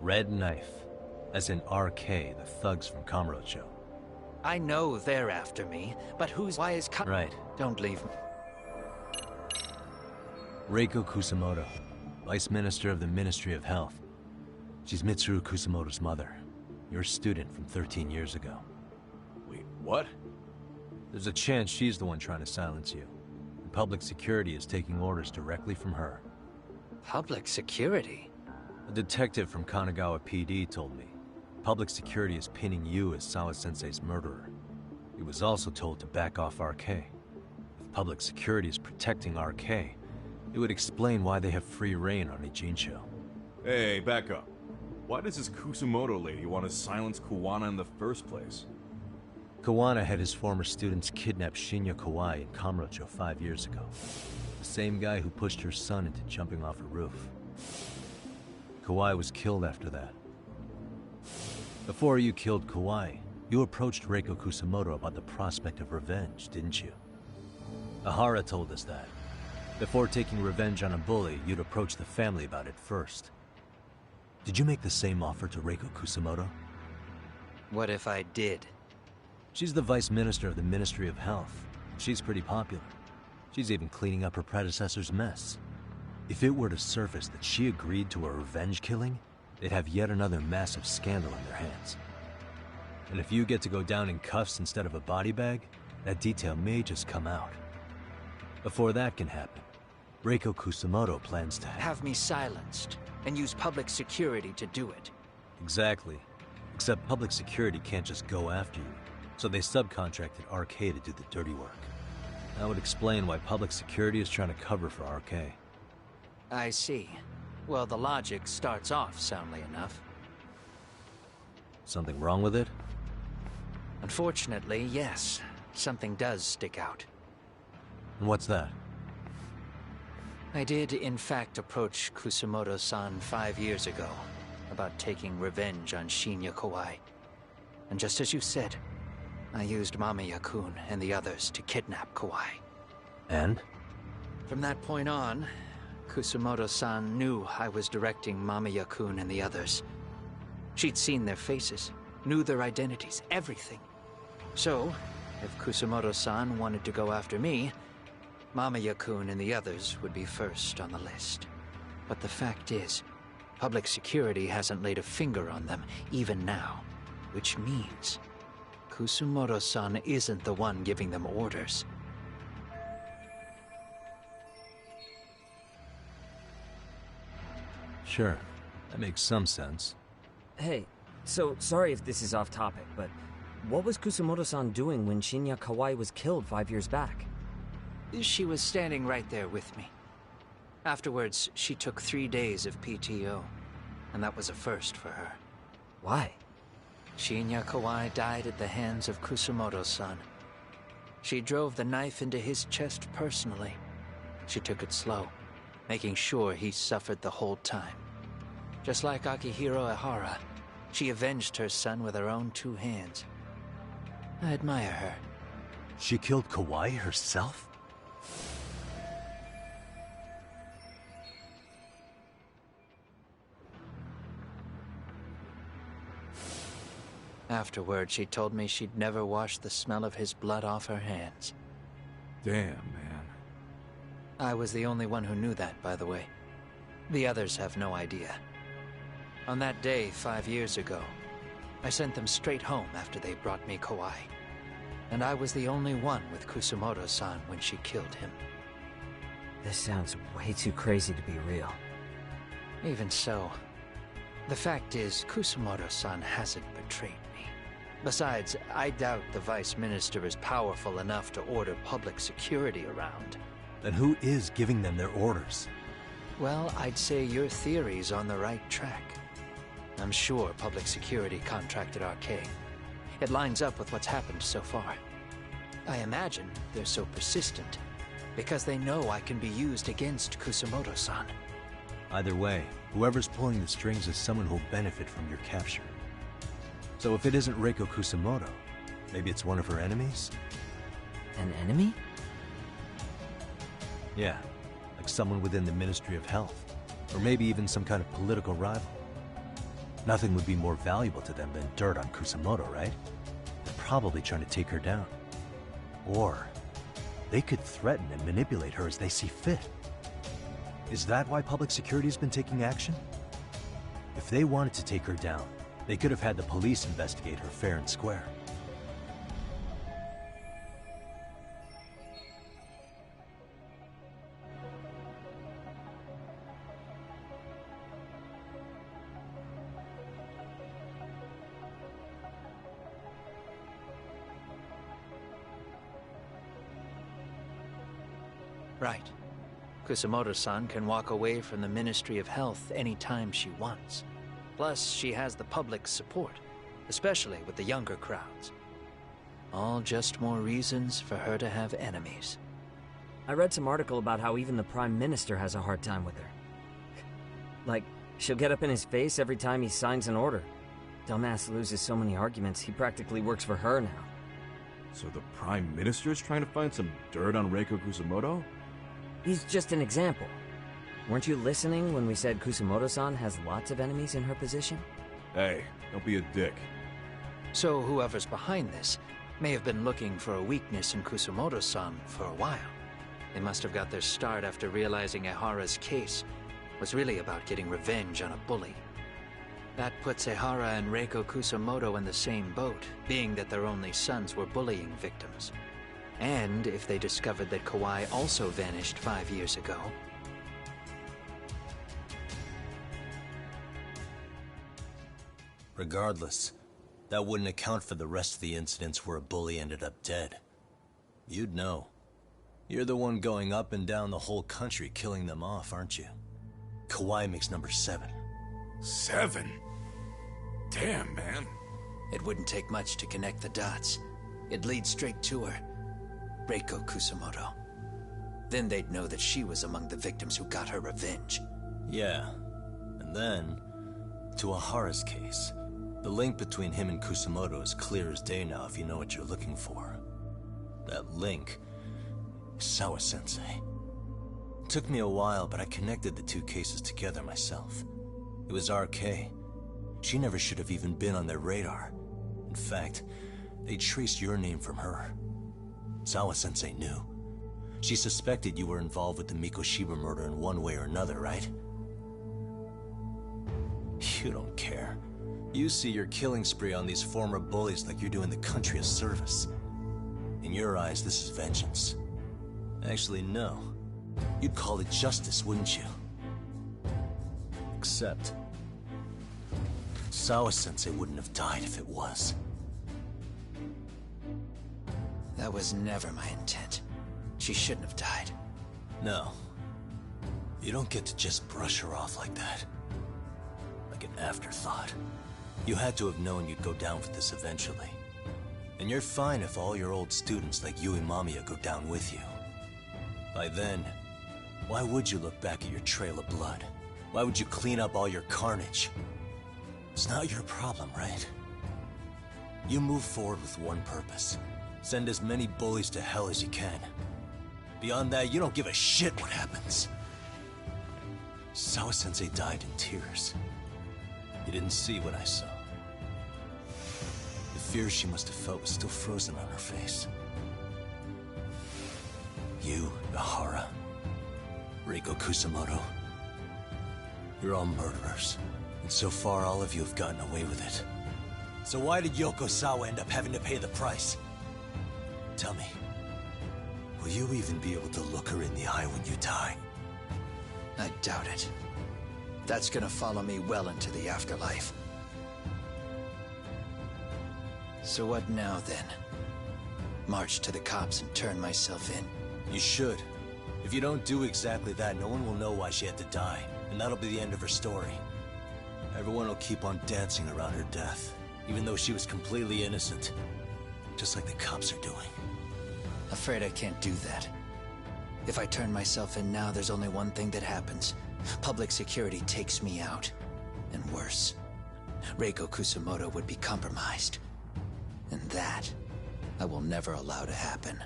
B: Red Knife. As in RK, the thugs from Kamurocho.
M: I know they're after me, but why is
B: Right.
M: Don't leave me.
B: Reiko Kusamoto, Vice Minister of the Ministry of Health. She's Mitsuru Kusamoto's mother, your student from 13 years ago.
N: Wait, what?
B: There's a chance she's the one trying to silence you. And public security is taking orders directly from her.
M: Public security?
B: A detective from Kanagawa PD told me. Public security is pinning you as Sawa-sensei's murderer. He was also told to back off RK. If public security is protecting RK, it would explain why they have free reign on Ijincho.
N: Hey, back up. Why does this Kusumoto lady want to silence Kawana in the first place?
B: Kawana had his former students kidnap Shinya Kawai in Kamurocho 5 years ago. The same guy who pushed her son into jumping off a roof. Kawai was killed after that. Before you killed Kawai, you approached Reiko Kusamoto about the prospect of revenge, didn't you? Ahara told us that. Before taking revenge on a bully, you'd approach the family about it first. Did you make the same offer to Reiko Kusamoto?
M: What if I did?
B: She's the Vice Minister of the Ministry of Health. She's pretty popular. She's even cleaning up her predecessor's mess. If it were to surface that she agreed to a revenge killing, they'd have yet another massive scandal in their hands. And if you get to go down in cuffs instead of a body bag, that detail may just come out. Before that can happen, Reiko Kusamoto plans to
M: have me silenced and use public security to do it.
B: Exactly. Except public security can't just go after you, so they subcontracted RK to do the dirty work. That would explain why public security is trying to cover for RK.
M: I see. Well, the logic starts off soundly enough.
B: Something wrong with it?
M: Unfortunately, yes. Something does stick out.
B: And what's that?
M: I did, in fact, approach Kusamoto-san 5 years ago about taking revenge on Shinya Kawai. And just as you said, I used Mamiya-kun and the others to kidnap Kawai.
B: And?
M: From that point on, Kusamoto-san knew I was directing Mamiya-kun and the others. She'd seen their faces, knew their identities, everything. So, if Kusamoto-san wanted to go after me, Mamiya-kun and the others would be first on the list. But the fact is, public security hasn't laid a finger on them, even now. Which means, Kusamoto-san isn't the one giving them orders.
B: Sure, that makes some sense.
I: Hey, so sorry if this is off topic, but what was Kusamoto-san doing when Shinya Kawai was killed 5 years back?
M: She was standing right there with me. Afterwards, she took 3 days of PTO, and that was a first for her.
I: Why?
M: Shinya Kawai died at the hands of Kusamoto-san. She drove the knife into his chest personally. She took it slow, making sure he suffered the whole time. Just like Akihiro Ehara, she avenged her son with her own 2 hands. I admire her.
B: She killed Kawai herself?
M: Afterward, she told me she'd never wash the smell of his blood off her hands.
N: Damn, man.
M: I was the only one who knew that, by the way. The others have no idea. On that day, 5 years ago, I sent them straight home after they brought me Kawai. And I was the only one with Kusumoto-san when she killed him.
I: This sounds way too crazy to be real.
M: Even so, the fact is, Kusumoto-san hasn't betrayed me. Besides, I doubt the Vice Minister is powerful enough to order public security around.
B: Then who is giving them their orders?
M: Well, I'd say your theory's on the right track. I'm sure public security contracted RK. It lines up with what's happened so far. I imagine they're so persistent because they know I can be used against Kusumoto-san.
B: Either way, whoever's pulling the strings is someone who'll benefit from your capture. So if it isn't Reiko Kusumoto, maybe it's one of her enemies?
I: An enemy?
B: Yeah, like someone within the Ministry of Health, or maybe even some kind of political rival. Nothing would be more valuable to them than dirt on Kusumoto, right? They're probably trying to take her down. Or they could threaten and manipulate her as they see fit. Is that why public security's been taking action? If they wanted to take her down, they could have had the police investigate her fair and square.
M: Right. Kusumoto-san can walk away from the Ministry of Health anytime she wants. Plus, she has the public's support, especially with the younger crowds. All just more reasons for her to have enemies.
I: I read some article about how even the Prime Minister has a hard time with her. Like, she'll get up in his face every time he signs an order. Dumbass loses so many arguments, he practically works for her now.
N: So the Prime Minister's trying to find some dirt on Reiko Kusumoto?
I: He's just an example. Weren't you listening when we said Kusumoto-san has lots of enemies in her position?
N: Hey, don't be a dick.
M: So whoever's behind this may have been looking for a weakness in Kusumoto-san for a while. They must have got their start after realizing Ehara's case was really about getting revenge on a bully. That puts Ehara and Reiko Kusumoto in the same boat, being that their only sons were bullying victims. And if they discovered that Kawai also vanished 5 years ago...
B: Regardless, that wouldn't account for the rest of the incidents where a bully ended up dead. You'd know. You're the one going up and down the whole country killing them off, aren't you? Kawai makes number 7.
H: 7? Damn, man.
M: It wouldn't take much to connect the dots. It'd lead straight to her. Reiko Kusumoto. Then they'd know that she was among the victims who got her revenge.
B: Yeah. And then, to Ehara's case, the link between him and Kusumoto is clear as day now if you know what you're looking for. That link is Sawa-sensei. It took me a while, but I connected the 2 cases together myself. It was RK. She never should have even been on their radar. In fact, they traced your name from her. Sawa-sensei knew. She suspected you were involved with the Mikoshiba murder in one way or another, right? You don't care. You see your killing spree on these former bullies like you're doing the country a service. In your eyes, this is vengeance. Actually, no. You'd call it justice, wouldn't you? Except... Sawa-sensei wouldn't have died if it was.
M: That was never my intent. She shouldn't have died.
B: No. You don't get to just brush her off like that. Like an afterthought. You had to have known you'd go down for this eventually. And you're fine if all your old students like you and Mamiya go down with you. By then, why would you look back at your trail of blood? Why would you clean up all your carnage? It's not your problem, right? You move forward with one purpose. Send as many bullies to hell as you can. Beyond that, you don't give a shit what happens. Sawa-sensei died in tears. You didn't see what I saw. The fear she must have felt was still frozen on her face. You, Ihara, Reiko Kusamoto, you're all murderers. And so far, all of you have gotten away with it. So why did Yoko Sawa end up having to pay the price? Tell me, will you even be able to look her in the eye when you die?
M: I doubt it. That's gonna follow me well into the afterlife. So what now, then? March to the cops and turn myself in?
B: You should. If you don't do exactly that, no one will know why she had to die, and that'll be the end of her story. Everyone will keep on dancing around her death, even though she was completely innocent. Just like the cops are doing.
M: Afraid I can't do that. If I turn myself in now, there's only one thing that happens. Public security takes me out. And worse, Reiko Kusamoto would be compromised. And that, I will never allow to happen.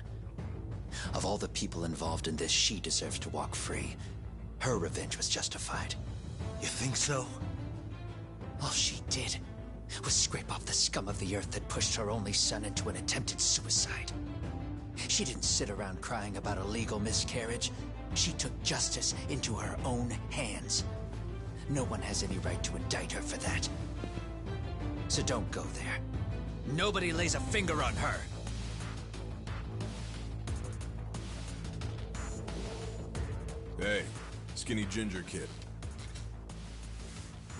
M: Of all the people involved in this, she deserves to walk free. Her revenge was justified.
B: You think so?
M: All she did was scrape off the scum of the earth that pushed her only son into an attempted suicide. She didn't sit around crying about a legal miscarriage. She took justice into her own hands. No one has any right to indict her for that. So don't go there. Nobody lays a finger on her.
N: Hey, skinny ginger kid.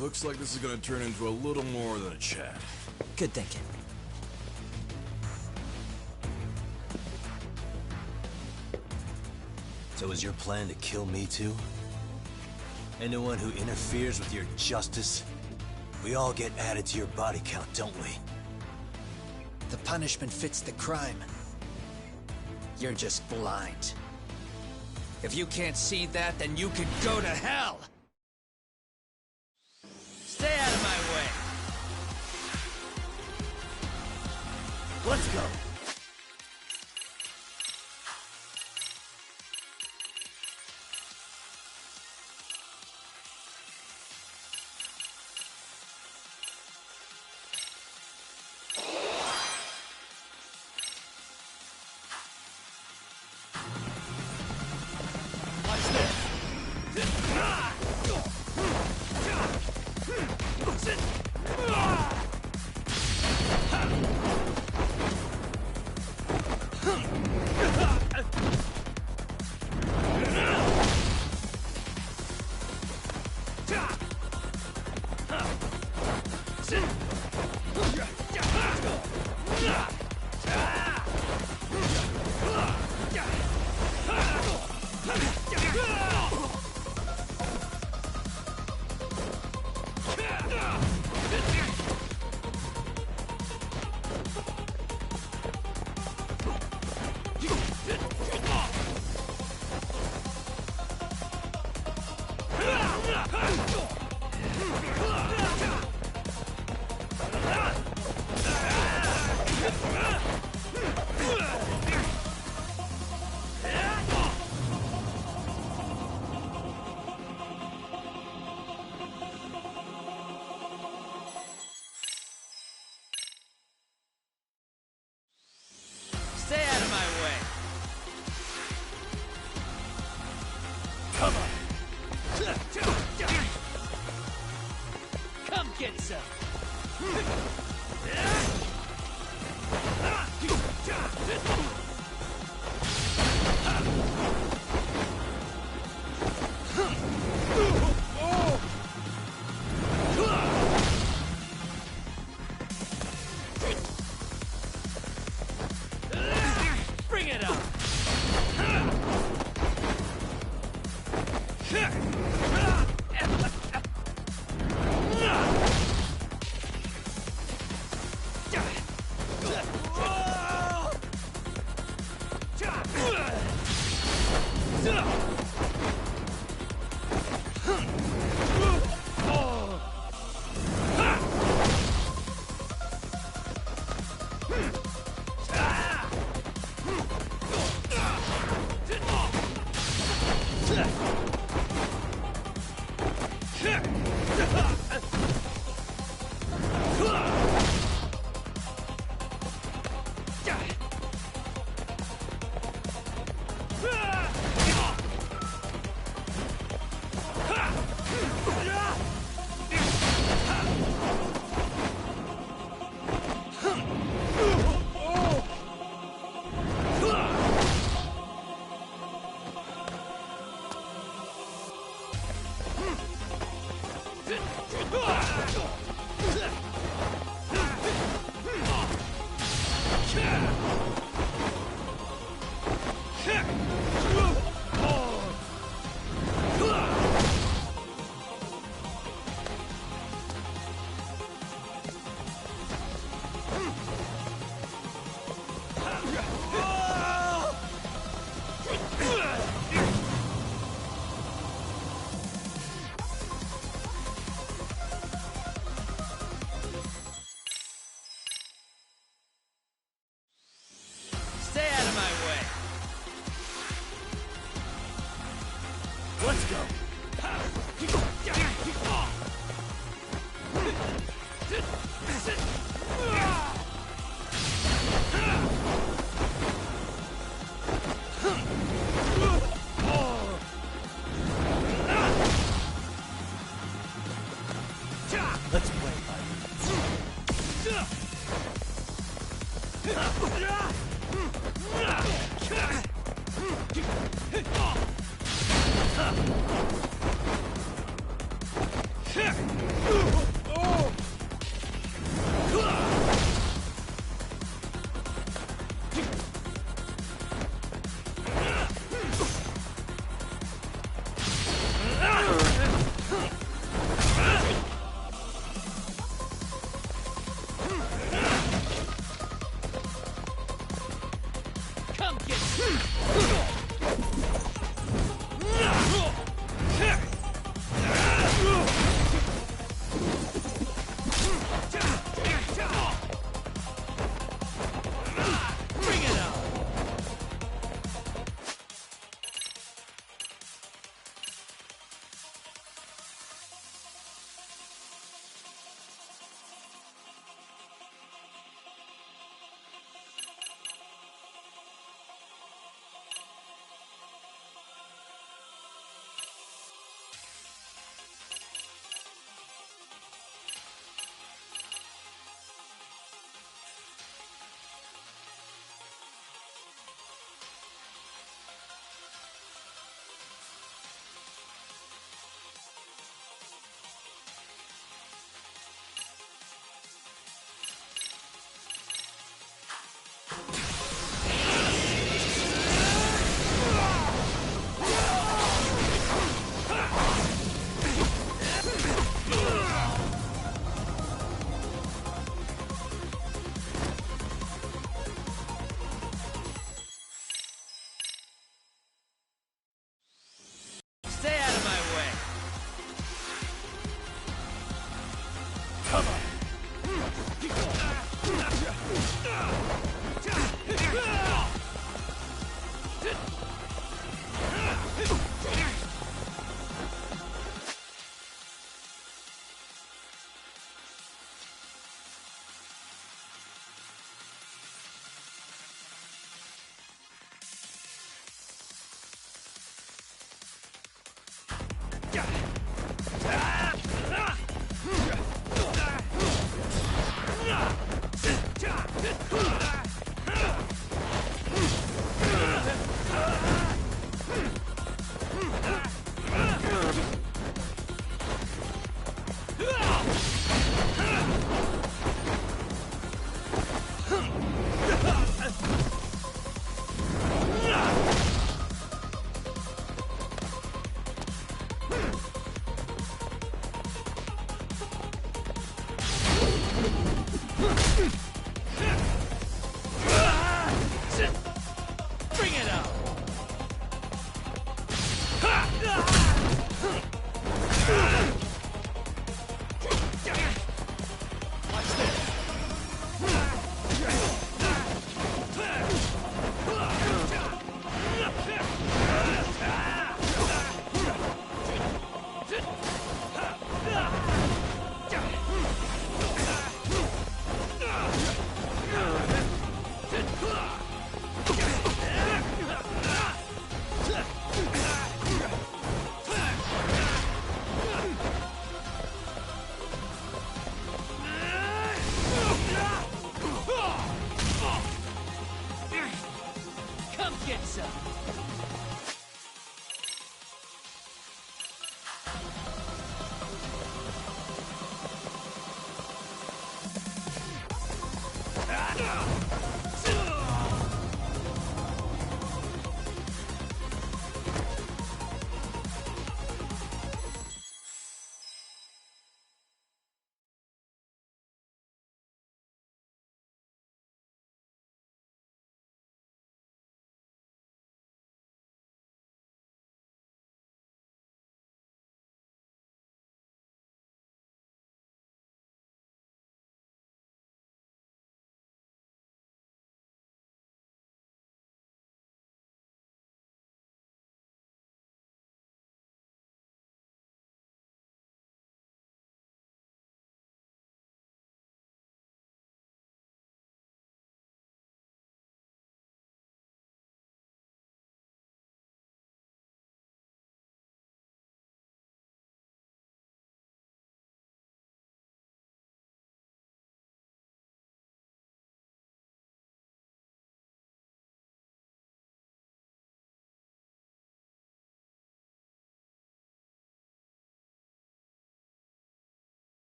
N: Looks like this is gonna turn into a little more than a chat.
I: Good thinking.
B: So is your plan to kill me too? Anyone who interferes with your justice? We all get added to your body count, don't we?
M: The punishment fits the crime. You're just blind. If you can't see that, then you can go to hell! Stay out of my way! Let's go! Stay out of my way! Come on! Come get some! Bring it up! Stay out of my way.
K: Let's go. Let's play,
M: Come get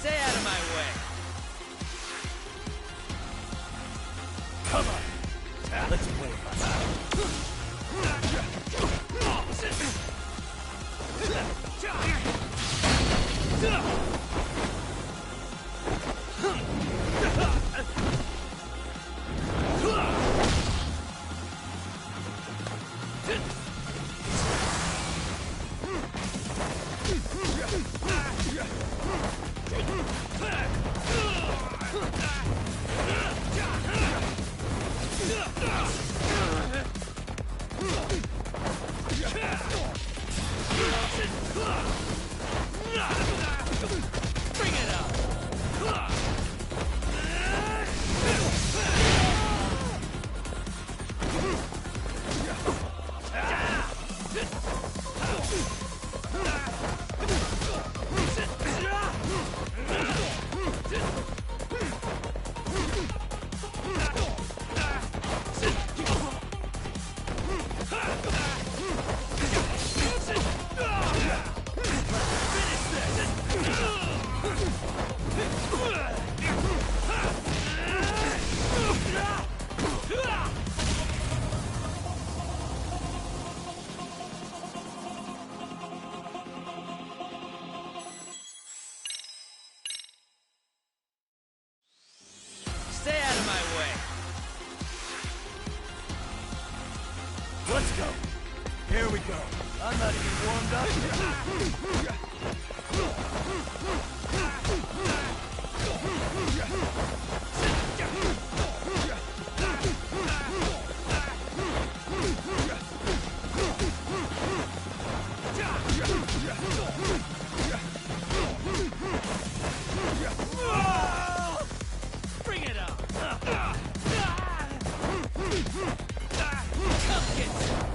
M: Stay out of my way.
K: Come on. Let's play.
M: Bring it up. Stay out of my way.
K: Let's go. Here we go. I'm not even warmed up.
M: Bring it up. Come get some.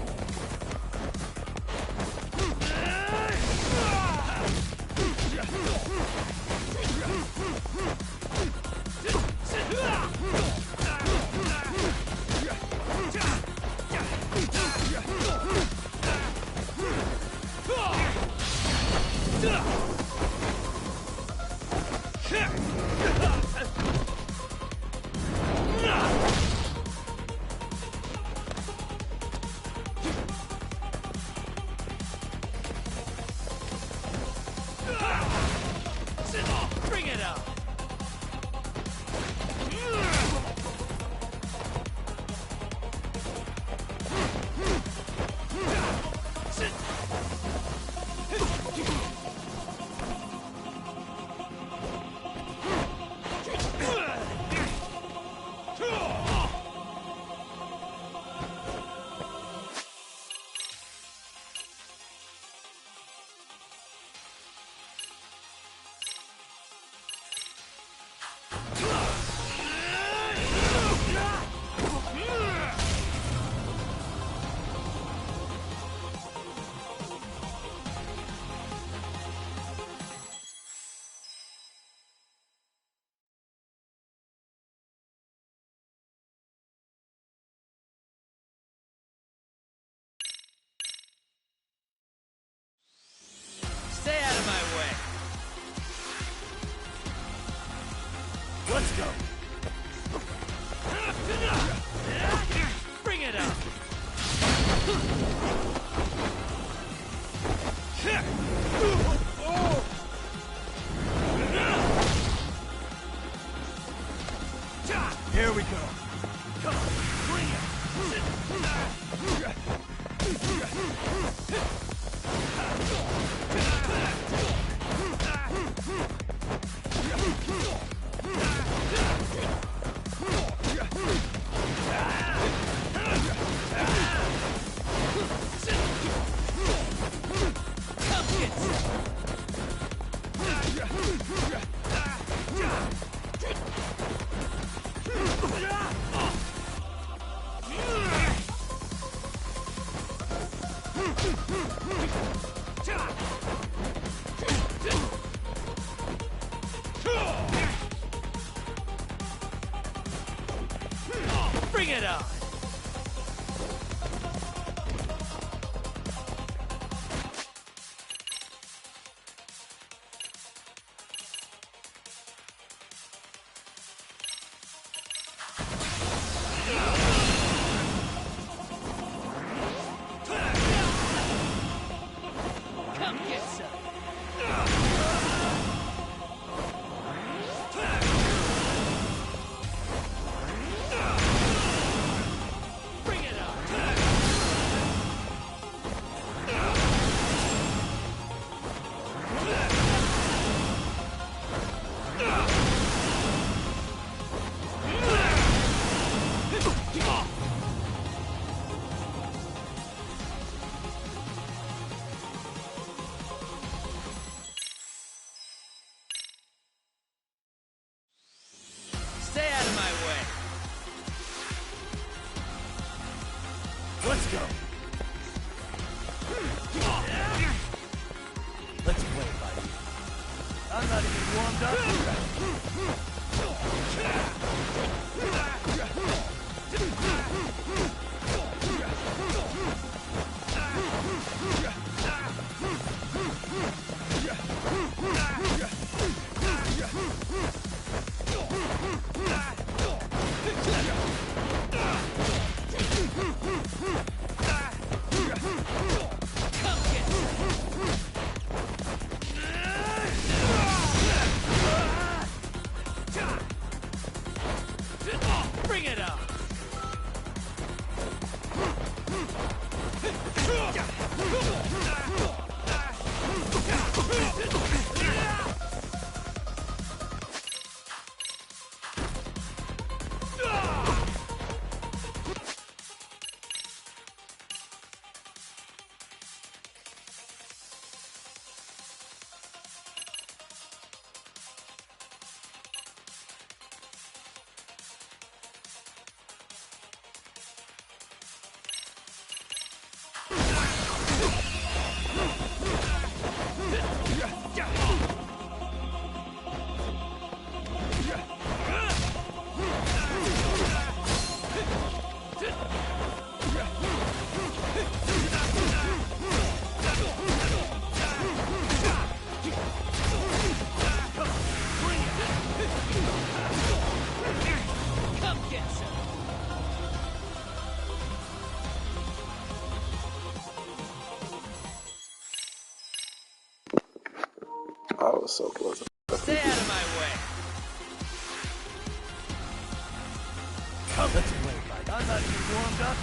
M: Bring it on! Come get some! Bring it on! Stay out of my way!
K: Let's go. Let's play, buddy. I'm not even warmed up.
M: Bring it on! Come get some!
J: I was so close.
M: Stay out of my way!
K: Come, let's play, buddy. I'm not even warmed up.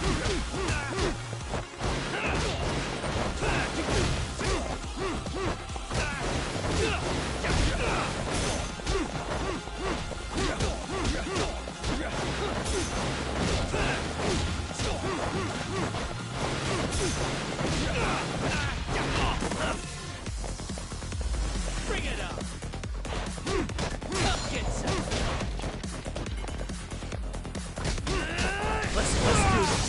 M: Bring it on! Come get some!
K: Let's do this.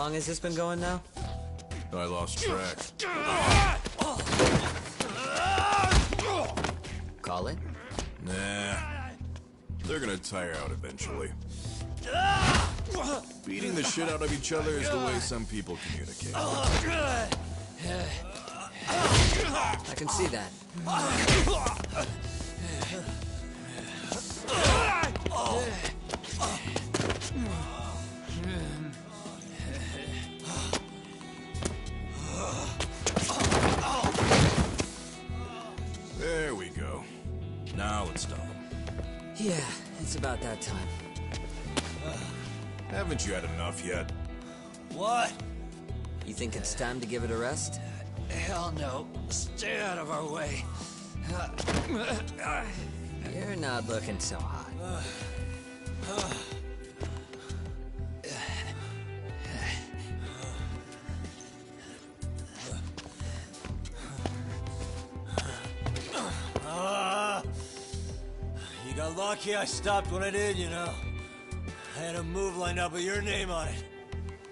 I: long has this been going now?
N: I lost track.
I: Call it?
N: Nah. They're gonna tire out eventually. Beating the shit out of each other is the way some people communicate.
I: I can see that.
N: There we go. Now let's stop him.
I: Yeah, it's about that time.
N: Haven't you had enough yet?
M: What?
I: You think it's time to give it a rest?
M: Hell no. Stay out of our way.
I: You're not looking so hot.
B: You got lucky I stopped when I did, you know. I had a move lined up with your name on it.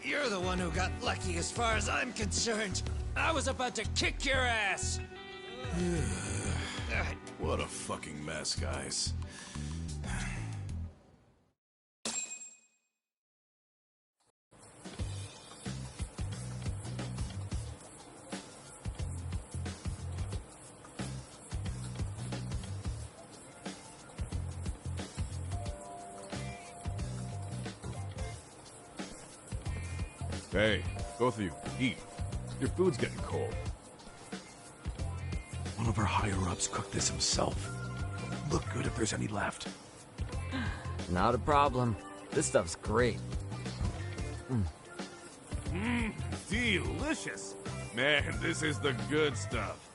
M: You're the one who got lucky as far as I'm concerned. I was about to kick your ass.
N: What a fucking mess, guys. Hey, both of you, eat. Your food's getting cold.
K: One of our higher-ups cooked this himself. Look good if there's any left.
I: Not a problem. This stuff's great.
N: Delicious! Man, this is the good stuff.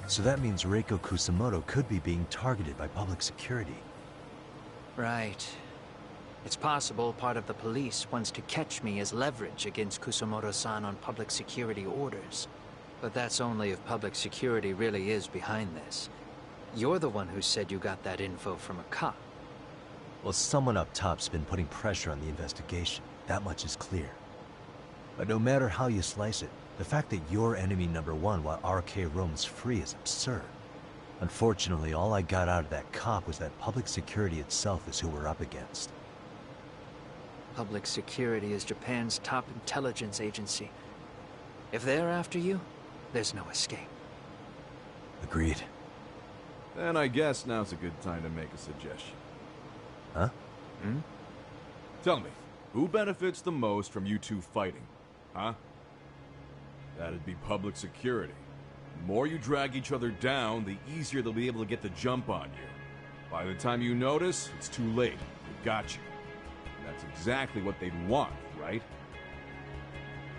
B: So that means Reiko Kusamoto could be being targeted by public security.
M: Right. It's possible part of the police wants to catch me as leverage against Kusamoto-san on public security orders. But that's only if public security really is behind this. You're the one who said you got that info from a cop.
B: Well, someone up top's been putting pressure on the investigation. That much is clear. But no matter how you slice it, the fact that you're enemy number one while RK roams free is absurd. Unfortunately, all I got out of that cop was that public security itself is who we're up against.
M: Public security is Japan's top intelligence agency. If they're after you, there's no escape.
B: Agreed.
N: Then I guess now's a good time to make a suggestion.
B: Huh?
N: Tell me, who benefits the most from you two fighting? Huh? That'd be public security. The more you drag each other down, the easier they'll be able to get the jump on you. By the time you notice, it's too late. They've got you. And that's exactly what they'd want, right?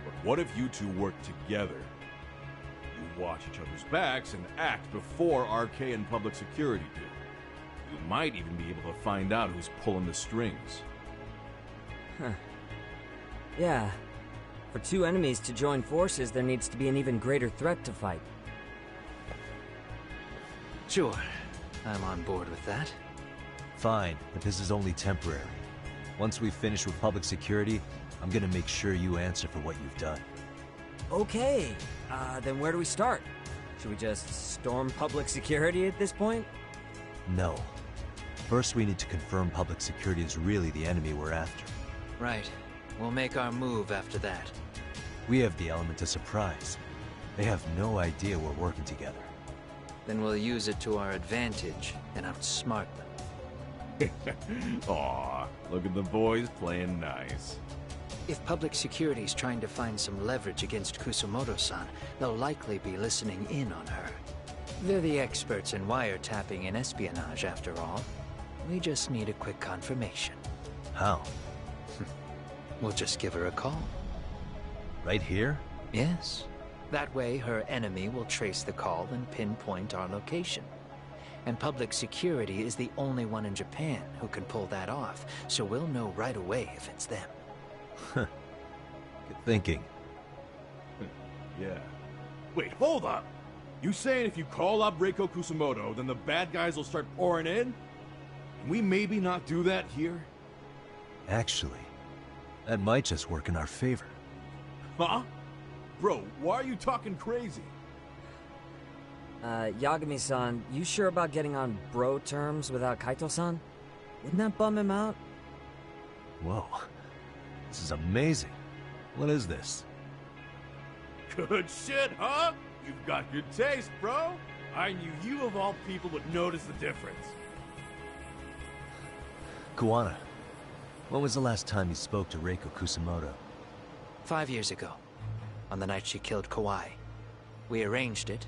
N: But what if you two work together? You watch each other's backs and act before RK and public security do. You might even be able to find out who's pulling the strings.
I: Huh. Yeah. For two enemies to join forces, there needs to be an even greater threat to fight.
M: Sure. I'm on board with that.
B: Fine, but this is only temporary. Once we finish with public security, I'm gonna make sure you answer for what you've done.
I: Okay. Then where do we start? Should we just storm public security at this point?
B: No. First, we need to confirm public security is really the enemy we're after.
M: Right. We'll make our move after that.
B: We have the element of surprise. They have no idea we're working together.
M: Then we'll use it to our advantage and outsmart them.
N: Aw, look at the boys playing nice.
M: If public security's trying to find some leverage against Kusamoto-san, they'll likely be listening in on her. They're the experts in wiretapping and espionage, after all. We just need a quick confirmation.
B: How?
M: We'll just give her a call.
B: Right here?
M: Yes. That way, her enemy will trace the call and pinpoint our location. And public security is the only one in Japan who can pull that off, so we'll know right away if it's them.
B: Good thinking.
N: Yeah. Wait, hold up! You saying if you call up Reiko Kusamoto, then the bad guys will start pouring in? Can we maybe not do that here?
B: Actually, that might just work in our favor.
N: Huh? Bro, why are you talking crazy?
I: Yagami-san, you sure about getting on bro terms without Kaito-san? Wouldn't that bum him out?
B: Whoa. This is amazing. What is this?
G: Good shit, huh? You've got good taste, bro. I knew you of all people would notice the difference.
B: Kuwana, when was the last time you spoke to Reiko Kusamoto?
M: 5 years ago, on the night she killed Kawai. We arranged it,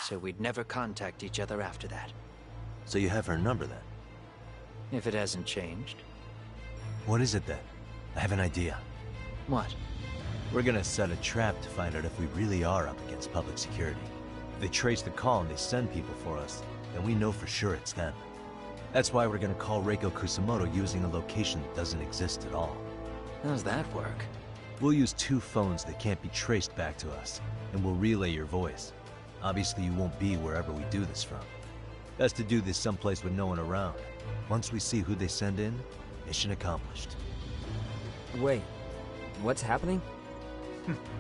M: so we'd never contact each other after that.
B: So you have her number then?
M: If it hasn't changed.
B: What is it then? I have an idea.
M: What?
B: We're gonna set a trap to find out if we really are up against public security. If they trace the call and they send people for us, then we know for sure it's them. That's why we're gonna call Reiko Kusamoto using a location that doesn't exist at all.
M: How's that work?
B: We'll use 2 phones that can't be traced back to us, and we'll relay your voice. Obviously you won't be wherever we do this from. Best to do this someplace with no one around. Once we see who they send in, mission accomplished.
I: Wait, what's happening?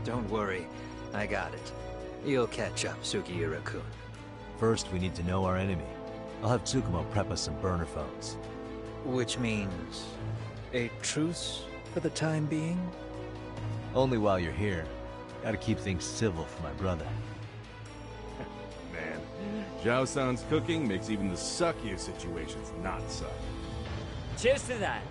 M: Don't worry, I got it. You'll catch up, Sugiura-kun.
B: First, we need to know our enemy. I'll have Tsukumo prep us some burner phones.
M: Which means a truce for the time being?
B: Only while you're here. Gotta keep things civil for my brother.
N: Man, Zhao-san's cooking makes even the suckiest situations not suck.
I: Cheers to that!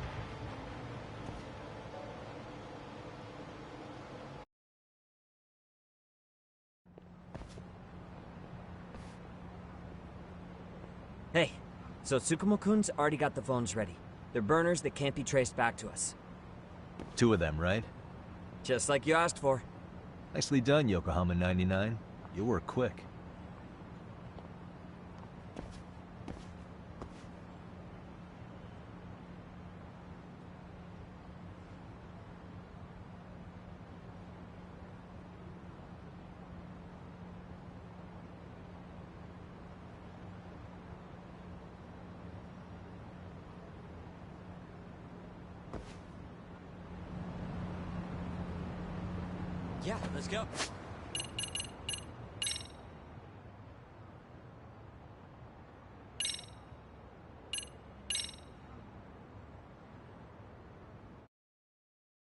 I: Hey, so Tsukumo-kun's already got the phones ready. They're burners that can't be traced back to us.
B: 2 of them, right?
I: Just like you asked for.
B: Nicely done, Yokohama 99. You were quick.
I: Yeah, let's go.